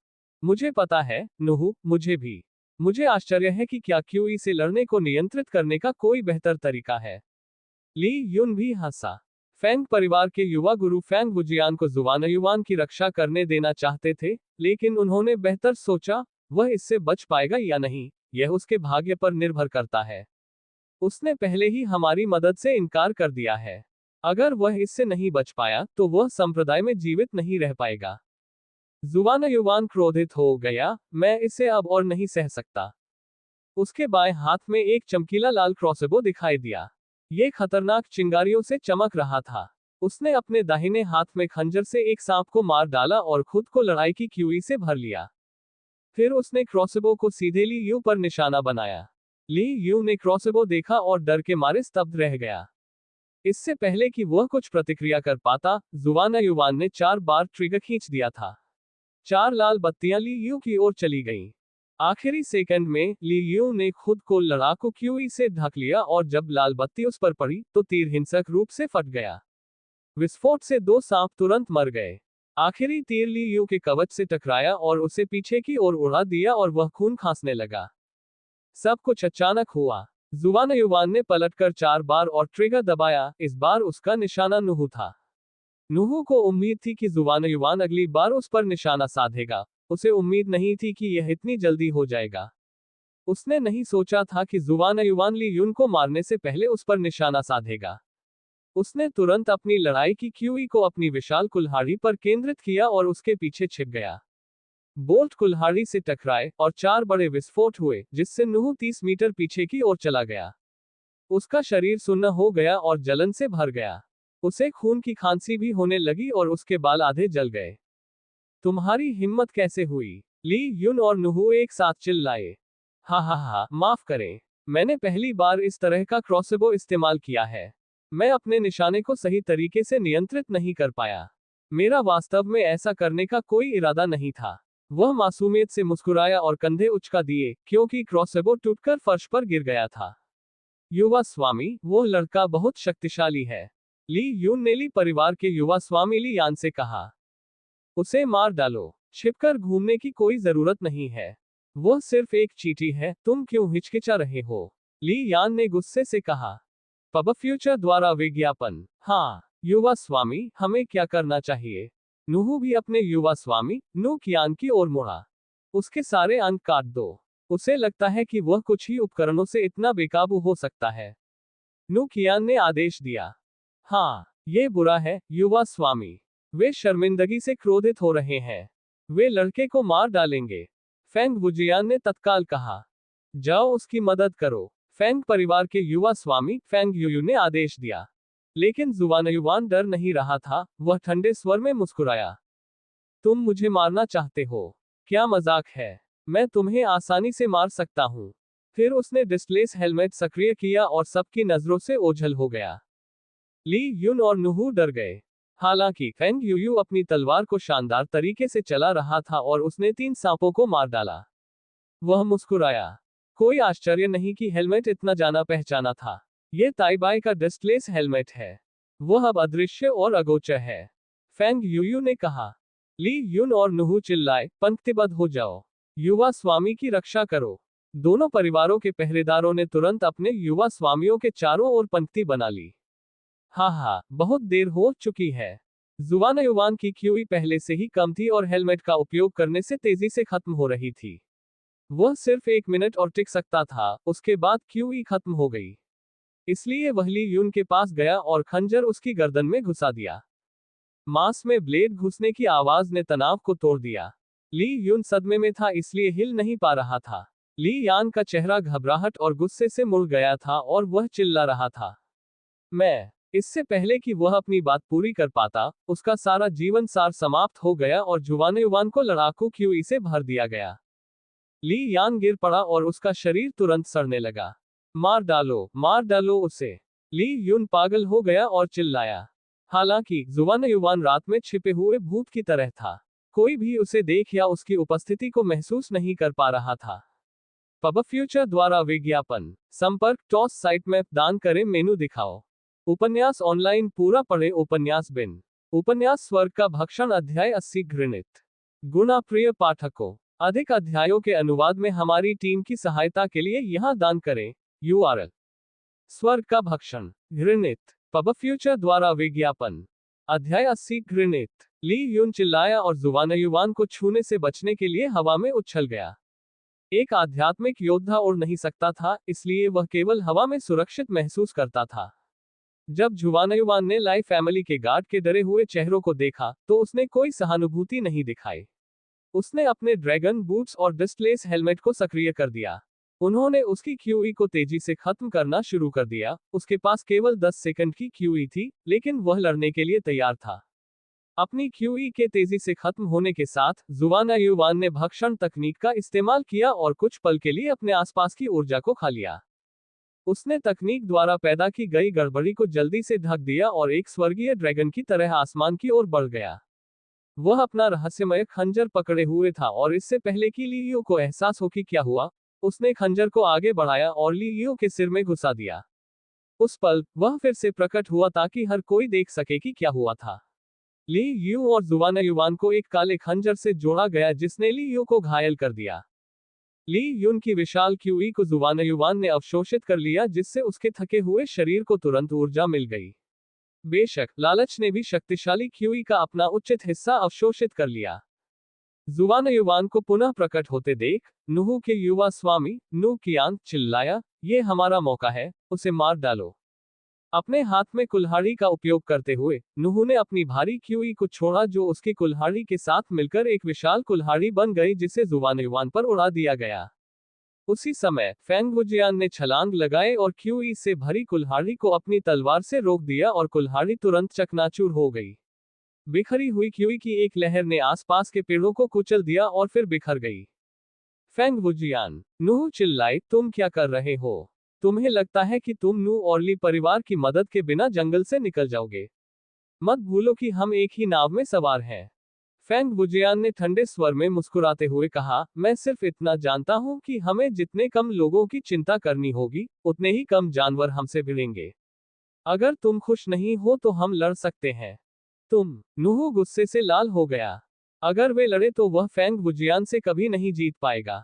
मुझे पता है, नूहू, मुझे भी। मुझे आश्चर्य है कि क्या क्यूई से लड़ने को नियंत्रित करने का कोई बेहतर तरीका है। ली यून भी हंसा। फैंग परिवार के युवा गुरु फैंग वुजियान को जुवानयुवान की रक्षा करने देना चाहते थे, लेकिन उन्होंने बेहतर सोचा, वह इससे बच पाएगा या नहीं, यह उसके भाग्य पर निर्भर करता है। उसने पहले ही हमारी मदद से इनकार कर दिया है। अगर वह इससे नहीं बच पाया, तो वह संप्रदाय में जीवित नहीं रह पाएगा। जुवानयुवान क्रोधित हो गया, मैं इसे अब और नहीं सह सकता। उसके बाएं हाथ में एक चमकीला लाल क्रॉसबो दिखाई दिया। ये खतरनाक चिंगारियों से चमक रहा था। उसने अपने दाहिने हाथ में खंजर से एक सांप को मार डाला और खुद को लड़ाई की क्यूई से भर लिया। फिर उसने क्रॉसबो को सीधे ली यू पर निशाना बनाया। ली यू ने क्रॉसबो देखा और डर के मारे स्तब्ध रह गया। इससे पहले कि वह कुछ प्रतिक्रिया कर पाता, जुवानयुवान ने 4 बार ट्रिगर खींच दिया था। 4 लाल बत्तियां ली यू की ओर चली गईं। आखिरी सेकंड में ली यू ने खुद को लड़ाकू क्यूई से ढक लिया और जब लाल बत्ती उस पर पड़ी तो तीर हिंसक रूप से फट गया। विस्फोट से 2 सांप तुरंत मर गए। आखिरी तीर ली यू के कवच से टकराया और उसे पीछे की ओर उड़ा दिया और वह खून खांसने लगा। सब कुछ अचानक हुआ। जुवानयुवान ने पलटकर 4 बार और ट्रिगर दबाया। इस बार उसका निशाना नूहू था। नूहू को उम्मीद थी कि जुवानयुवान अगली बार उस पर निशाना साधेगा। उसे उम्मीद नहीं थी कि यह इतनी जल्दी हो जाएगा। उसने नहीं सोचा था कि जुवानयुवान ली यून को मारने से पहले उस पर निशाना साधेगा। उसने तुरंत अपनी लड़ाई की क्यूई को अपनी विशाल कुल्हाड़ी पर केंद्रित किया और उसके पीछे छिप गया। बोल्ट कुल्हाड़ी से टकराए और 4 बड़े विस्फोट हुए, जिससे नूहू 30 मीटर पीछे की ओर चला गया। उसका शरीर सुन्न हो गया और जलन से भर गया। उसे खून की खांसी भी होने लगी और उसके बाल आधे जल गए। तुम्हारी हिम्मत कैसे हुई? ली यून और नूहू एक साथ चिल्लाए। हा, माफ करें। मैंने पहली बार इस तरह का क्रॉसबो इस्तेमाल किया है। मैं अपने निशाने को सही तरीके से नियंत्रित नहीं कर पाया। मेरा वास्तव में ऐसा करने का कोई इरादा नहीं था। वह मासूमियत से मुस्कुराया और कंधे उचका दिए, क्योंकि क्रॉसबो टूटकर फर्श पर गिर गया था। युवा स्वामी, वो लड़का बहुत शक्तिशाली है। ली यून ने ली परिवार के युवा स्वामी ली यान से कहा। उसे मार डालो। छिपकर घूमने की कोई जरूरत नहीं है। वह सिर्फ एक चींटी है, तुम क्यों हिचकिचा रहे हो? ली यान ने गुस्से से कहा। पब फ्यूचर द्वारा विज्ञापन। हाँ, युवा स्वामी, हमें क्या करना चाहिए? नूहू भी अपने युवा स्वामी नू कियान की ओर मुड़ा। उसके सारे अंक काट दो। उसे लगता है कि वह कुछ ही उपकरणों से इतना बेकाबू हो सकता है। नू कियान ने आदेश दिया। हाँ, ये बुरा है, युवा स्वामी। वे शर्मिंदगी से क्रोधित हो रहे हैं। वे लड़के को मार डालेंगे। फैंग वुजियान ने तत्काल कहा। जाओ उसकी मदद करो। फैंग परिवार के युवा स्वामी फैंग युयू ने आदेश दिया। लेकिन जुवानयुवान डर नहीं रहा था, वह ठंडे स्वर में मुस्कुराया। तुम मुझे मारना चाहते हो? क्या मजाक है? मैं तुम्हें आसानी से मार सकता हूँ। फिर उसने डिस्प्लेस हेलमेट सक्रिय किया और सबकी नजरों से ओझल हो गया। ली यून और नुहू डर गए। हालांकि फेंग यूयू अपनी तलवार को शानदार तरीके से चला रहा था और उसने 3 सांपों को मार डाला। वह मुस्कुराया। कोई आश्चर्य नहीं कि हेलमेट इतना जाना पहचाना था। यह ताइबाई का डिस्प्लेस हेलमेट है। वह अब अदृश्य और अगोचर है, फेंग यूयू ने कहा। ली यून और नुहू चिल्लाए, पंक्तिबद्ध हो जाओ। युवा स्वामी की रक्षा करो। दोनों परिवारों के पहरेदारों ने तुरंत अपने युवा स्वामियों के चारों ओर पंक्ति बना ली। हाँ, बहुत देर हो चुकी है। जुवान युवान की क्यूई पहले से ही कम थी और हेलमेट का उपयोग करने से तेजी से खत्म हो रही थी। वह सिर्फ 1 मिनट और टिक सकता था, उसके बाद क्यूई खत्म हो गई। इसलिए वह ली यून के पास गया और खंजर उसकी गर्दन में घुसा दिया। मांस में ब्लेड घुसने की आवाज ने तनाव को तोड़ दिया। ली यून सदमे में था, इसलिए हिल नहीं पा रहा था। ली यान का चेहरा घबराहट और गुस्से से मुड़ गया था और वह चिल्ला रहा था, मैं। इससे पहले कि वह अपनी बात पूरी कर पाता, उसका सारा जीवन सार समाप्त हो गया और जुवान युवान को लड़ाकू क्यूई से भर दिया गया। ली यान गिर पड़ा और उसका शरीर तुरंत सड़ने लगा। मार डालो उसे। ली यून पागल हो गया और चिल्लाया। हालांकि जुवान युवान रात में छिपे हुए भूत की तरह था। कोई भी उसे देख या उसकी उपस्थिति को महसूस नहीं कर पा रहा था। पब फ्यूचर द्वारा विज्ञापन। संपर्क टॉस साइट में दान करें, मेनू दिखाओ। उपन्यास ऑनलाइन पूरा पढ़े। उपन्यास बिन। उपन्यास स्वर्ग का भक्षण अध्याय 80 घृणित। गुना प्रिय पाठकों, अधिक अध्यायों के अनुवाद में हमारी टीम की सहायता के लिए यहां दान करें। URL। स्वर्ग का भक्षण घृणित। पब फ्यूचर द्वारा विज्ञापन। अध्याय 80 घृणित। ली यून चिल्लाया और जुवान युवान को छूने से बचने के लिए हवा में उछल गया। एक आध्यात्मिक योद्धा उड़ नहीं सकता था, इसलिए वह केवल हवा में सुरक्षित महसूस करता था। जब जुवान युवान ने लाई फैमिली के गार्ड के डरे हुए चेहरों को देखा, तो उसने कोई सहानुभूति नहीं दिखाई। उसने अपने ड्रैगन बूट्स और डिस्प्लेस हेलमेट को सक्रिय कर दिया। उन्होंने उसकी क्यूई को तेजी से खत्म करना शुरू कर दिया। उसके पास केवल 10 सेकंड की क्यूई थी, लेकिन वह लड़ने के लिए तैयार था। अपनी क्यूई के तेजी से खत्म होने के साथ, जुवान युवान ने भक्षण तकनीक का इस्तेमाल किया और कुछ पल के लिए अपने आसपास की ऊर्जा को खा लिया। उसने तकनीक द्वारा पैदा की गई गड़बड़ी को जल्दी से ढक दिया और एक स्वर्गीय ड्रैगन की तरह आसमान की ओर बढ़ गया। वह अपना रहस्यमय खंजर पकड़े हुए था और इससे पहले कि ली यू को एहसास हो कि क्या हुआ, उसने खंजर को आगे बढ़ाया और ली यू के सिर में घुसा दिया। उस पल, वह फिर से प्रकट हुआ ताकि हर कोई देख सके कि क्या हुआ था। ली यू और जुवान युवान को एक काले खंजर से जोड़ा गया जिसने ली यू को घायल कर दिया। ली यून की विशाल क्यूई को जुवान युवान ने अवशोषित कर लिया, जिससे उसके थके हुए शरीर को तुरंत ऊर्जा मिल गई। बेशक, लालच ने भी शक्तिशाली क्यूई का अपना उचित हिस्सा अवशोषित कर लिया। जुवान युवान को पुनः प्रकट होते देख, नुहू के युवा स्वामी, नु कियांग चिल्लाया, ये हमारा मौका है, उसे मार डालो। अपने हाथ में कुल्हाड़ी का उपयोग करते हुए, नुहू ने अपनी भारी क्यूई को छोड़ा जो उसकी कुल्हाड़ी के साथ मिलकर एक विशाल कुल्हाड़ी बन गई जिसे जुवान युवान पर उड़ा दिया गया। उसी समय, फेंग वुजियान ने छलांग लगाए और क्यूई से भरी कुल्हाड़ी को अपनी तलवार से रोक दिया और कुल्हाड़ी तुरंत चकनाचूर हो गई। बिखरी हुई क्यूई की एक लहर ने आसपास के पेड़ों को कुचल दिया और फिर बिखर गई। फेंग वुजियान, नुहू चिल्लाई, तुम क्या कर रहे हो? तुम्हें लगता है कि तुम नू और ली परिवार की मदद के बिना जंगल से निकल जाओगे? मत भूलो कि हम एक ही नाव में सवार हैं। फेंग वुजियान ने ठंडे स्वर में मुस्कुराते हुए कहा, मैं सिर्फ इतना जानता हूं कि हमें जितने कम लोगों की चिंता करनी होगी, उतने ही कम जानवर हमसे भिड़ेंगे। अगर तुम खुश नहीं हो तो हम लड़ सकते हैं। नुहू गुस्से से लाल हो गया। अगर वे लड़े तो वह फेंग वुजियान से कभी नहीं जीत पाएगा।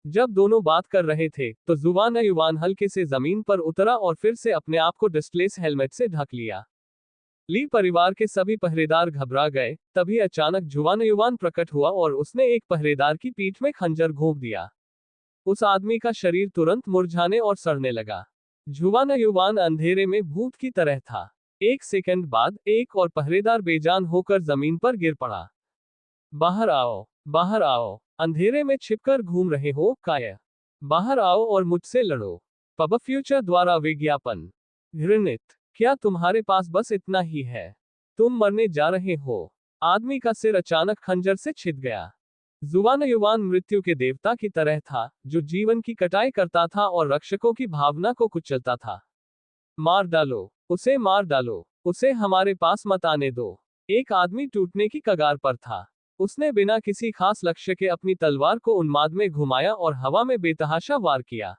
जब दोनों बात कर रहे थे, तो जुवान युवान हल्के से जमीन पर उतरा और फिर से अपने आप को डिस्प्लेस हेलमेट से ढक लिया। ली परिवार के सभी पहरेदार घबरा गए। तभी अचानक जुवान युवान प्रकट हुआ और उसने एक पहरेदार की पीठ में खंजर घोंप दिया। उस आदमी का शरीर तुरंत मुरझाने और सड़ने लगा। जुवान युवान अंधेरे में भूत की तरह था। एक सेकंड बाद, एक और पहरेदार बेजान होकर जमीन पर गिर पड़ा। बाहर आओ, बाहर आओ, अंधेरे में छिपकर घूम रहे हो काय? बाहर आओ और मुझसे लड़ो। पब फ्यूचर द्वारा विज्ञापन। घृणित, क्या तुम्हारे पास बस इतना ही है? तुम मरने जा रहे हो। आदमी का सिर अचानक खंजर से छिद गया। जुवान युवान मृत्यु के देवता की तरह था, जो जीवन की कटाई करता था और रक्षकों की भावना को कुचलता था। मार डालो, उसे मार डालो, उसे हमारे पास मत आने दो। एक आदमी टूटने की कगार पर था। उसने बिना किसी खास लक्ष्य के अपनी तलवार को उन्माद में घुमाया और हवा में बेतहाशा वार किया।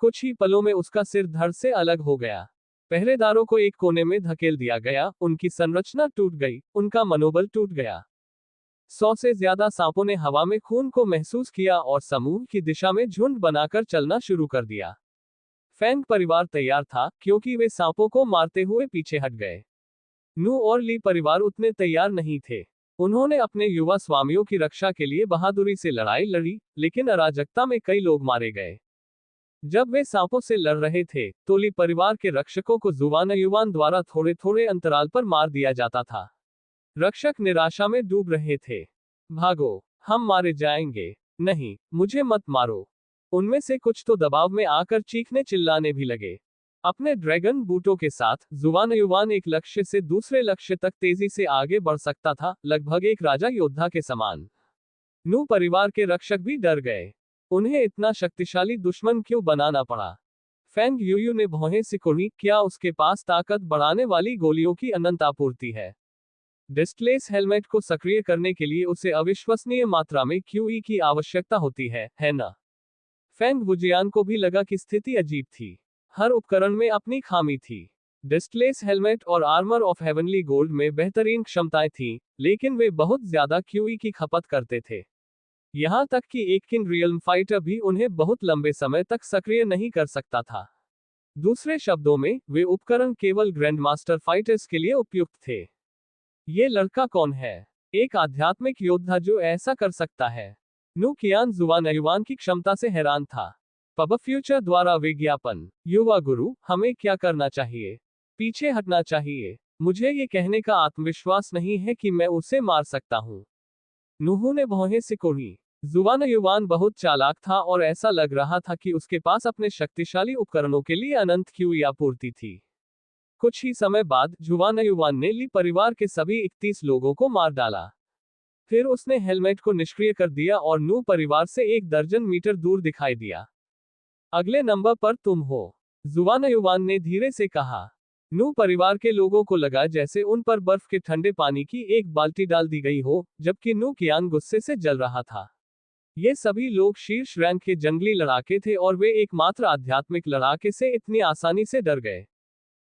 कुछ ही पलों में उसका सिर धड़ से अलग हो गया। पहरेदारों को एक कोने में धकेल दिया गया, उनकी संरचना टूट गई, उनका मनोबल टूट गया। 100 से ज्यादा सांपों ने हवा में खून को महसूस किया और समूह की दिशा में झुंड बनाकर चलना शुरू कर दिया। फैंग परिवार तैयार था, क्योंकि वे सांपों को मारते हुए पीछे हट गए। नू और ली परिवार उतने तैयार नहीं थे। उन्होंने अपने युवा स्वामियों की रक्षा के लिए बहादुरी से लड़ाई लड़ी, लेकिन अराजकता में कई लोग मारे गए। जब वे सांपों से लड़ रहे थे, तो ली परिवार के रक्षकों को जुवान युवान द्वारा थोड़े थोड़े अंतराल पर मार दिया जाता था। रक्षक निराशा में डूब रहे थे। भागो, हम मारे जाएंगे। नहीं, मुझे मत मारो। उनमें से कुछ तो दबाव में आकर चीखने चिल्लाने भी लगे। अपने ड्रैगन बूटों के साथ जुवान युवान एक लक्ष्य से दूसरे लक्ष्य तक तेजी से आगे बढ़ सकता था, लगभग एक राजा योद्धा के समान। नू परिवार के रक्षक भी डर गए। उन्हें इतना शक्तिशाली दुश्मन क्यों बनाना पड़ा? फैंग यूयू ने भौहें सिकुड़ी, क्या उसके पास ताकत बढ़ाने वाली गोलियों की अनंत आपूर्ति है? डिस्प्लेस हेलमेट को सक्रिय करने के लिए उसे अविश्वसनीय मात्रा में क्यूई की आवश्यकता होती है ना? फैंग वुजियान को भी लगा कि स्थिति अजीब थी। हर उपकरण में अपनी खामी थी। डिस्प्लेस हेलमेट और आर्मर ऑफ हेवनली गोल्ड में बेहतरीन क्षमताएं थीं, लेकिन वे बहुत ज्यादा क्यूई की खपत करते थे। यहां तक कि एक किंग रियल्म फाइटर भी उन्हें बहुत लंबे समय तक सक्रिय नहीं कर सकता था। दूसरे शब्दों में, वे उपकरण केवल ग्रैंडमास्टर फाइटर्स के लिए उपयुक्त थे। ये लड़का कौन है? एक आध्यात्मिक योद्धा जो ऐसा कर सकता है। नू कियान जुवान युवान की क्षमता से हैरान था। पब फ्यूचर द्वारा विज्ञापन। युवा गुरु, हमें क्या करना चाहिए? पीछे हटना चाहिए। मुझे ये कहने का आत्मविश्वास नहीं है कि मैं उसे मार सकता हूँ। नूहू ने भौहें सिकोड़ी। जुवान युवान बहुत चालाक था और ऐसा लग रहा था कि उसके पास अपने शक्तिशाली उपकरणों के लिए अनंत क्यूई आपूर्ति थी। कुछ ही समय बाद जुवान युवान ने ली परिवार के सभी 31 लोगों को मार डाला। फिर उसने हेलमेट को निष्क्रिय कर दिया और नू परिवार से 1 दर्जन मीटर दूर दिखाई दिया। अगले नंबर पर तुम हो, जुवान युवान ने धीरे से कहा। नू परिवार के लोगों को लगा जैसे उन पर बर्फ के ठंडे पानी की एक बाल्टी डाल दी गई हो, जबकि नू कियान गुस्से से जल रहा था। ये सभी लोग शीर्ष रैंक के जंगली लड़ाके थे और वे एकमात्र आध्यात्मिक लड़ाके से इतनी आसानी से डर गए।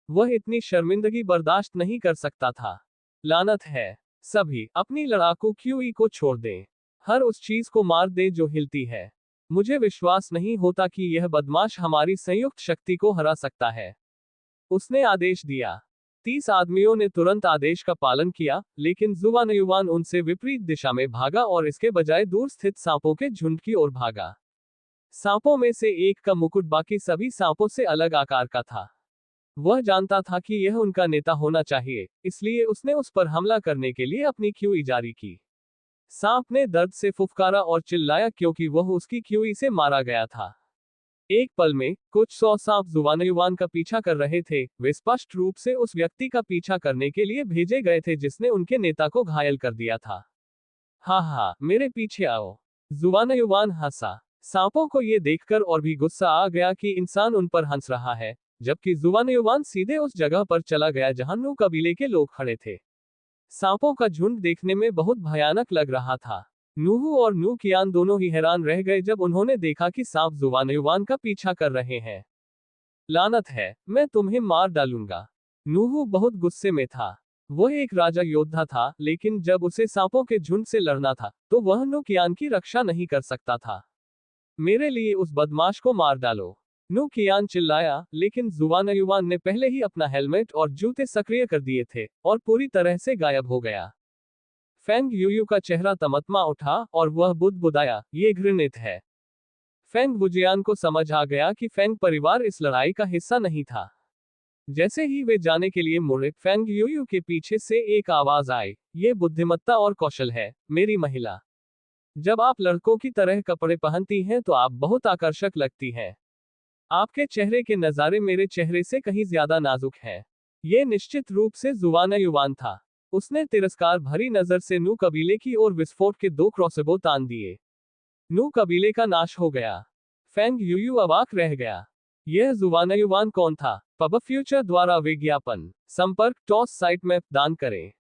वह इतनी शर्मिंदगी बर्दाश्त नहीं कर सकता था। लानत है। सभी अपनी लड़ाकू क्यूई को छोड़ दें। हर उस चीज को मार दें जो हिलती है। मुझे विश्वास नहीं होता कि यह बदमाश हमारी संयुक्त शक्ति को हरा सकता है। उसने आदेश दिया। 30 आदमियों ने तुरंत आदेश का पालन किया, लेकिन जुवान युवान उनसे विपरीत दिशा में भागा और इसके बजाय दूर स्थित सांपों के झुंड की ओर भागा। सांपों में से एक का मुकुट बाकी सभी सांपों से अलग आकार का था। वह जानता था कि यह उनका नेता होना चाहिए, इसलिए उसने उस पर हमला करने के लिए अपनी क्यूई जारी की। सांप ने दर्द से फुफकारा और चिल्लाया क्योंकि वह उसकी क्यूई से मारा गया था। एक पल में कुछ 100 सांप जुवान युवान का पीछा कर रहे थे। वे स्पष्ट रूप से उस व्यक्ति का पीछा करने के लिए भेजे गए थे जिसने उनके नेता को घायल कर दिया था। हा, मेरे पीछे आओ। जुवान युवान हंसा। सांपों को यह देखकर और भी गुस्सा आ गया कि इंसान उन पर हंस रहा है, जबकि जुवान युवान सीधे उस जगह पर चला गया जहां नू कबीले के लोग खड़े थे। सांपों का झुंड देखने में बहुत भयानक लग रहा था। नूहू और नू कियान दोनों ही हैरान रह गए जब उन्होंने देखा कि सांप जुवान युवान का पीछा कर रहे हैं। लानत है, मैं तुम्हें मार डालूंगा। नूहू बहुत गुस्से में था। वह एक राजा योद्धा था, लेकिन जब उसे सांपों के झुंड से लड़ना था, तो वह नू कियान की रक्षा नहीं कर सकता था। मेरे लिए उस बदमाश को मार डालो, नू कियान चिल्लाया, लेकिन जुवान युवान ने पहले ही अपना हेलमेट और जूते सक्रिय कर दिए थे और पूरी तरह से गायब हो गया। फैंग यूयू का चेहरा तमतमा उठा और वह बुदबुदाया, ये घृणित है। फैंग वुजियान को समझ आ गया कि फैंग परिवार इस लड़ाई का हिस्सा नहीं था। जैसे ही वे जाने के लिए मुड़े, फैंग यूयू के पीछे से एक आवाज आई, ये बुद्धिमत्ता और कौशल है, मेरी महिला। जब आप लड़कों की तरह कपड़े पहनती हैं तो आप बहुत आकर्षक लगती हैं। आपके चेहरे के नज़ारे मेरे चेहरे से कहीं ज्यादा नाजुक हैं। ये निश्चित रूप से जुवान युवान था। उसने तिरस्कार भरी नजर से नू कबीले की ओर विस्फोट के 2 क्रॉसबो तान दिए। नू कबीले का नाश हो गया। फेंग यूयू अवाक रह गया। यह जुवानयुवान कौन था? पब फ्यूचर द्वारा विज्ञापन। संपर्क टॉस साइट में दान करें।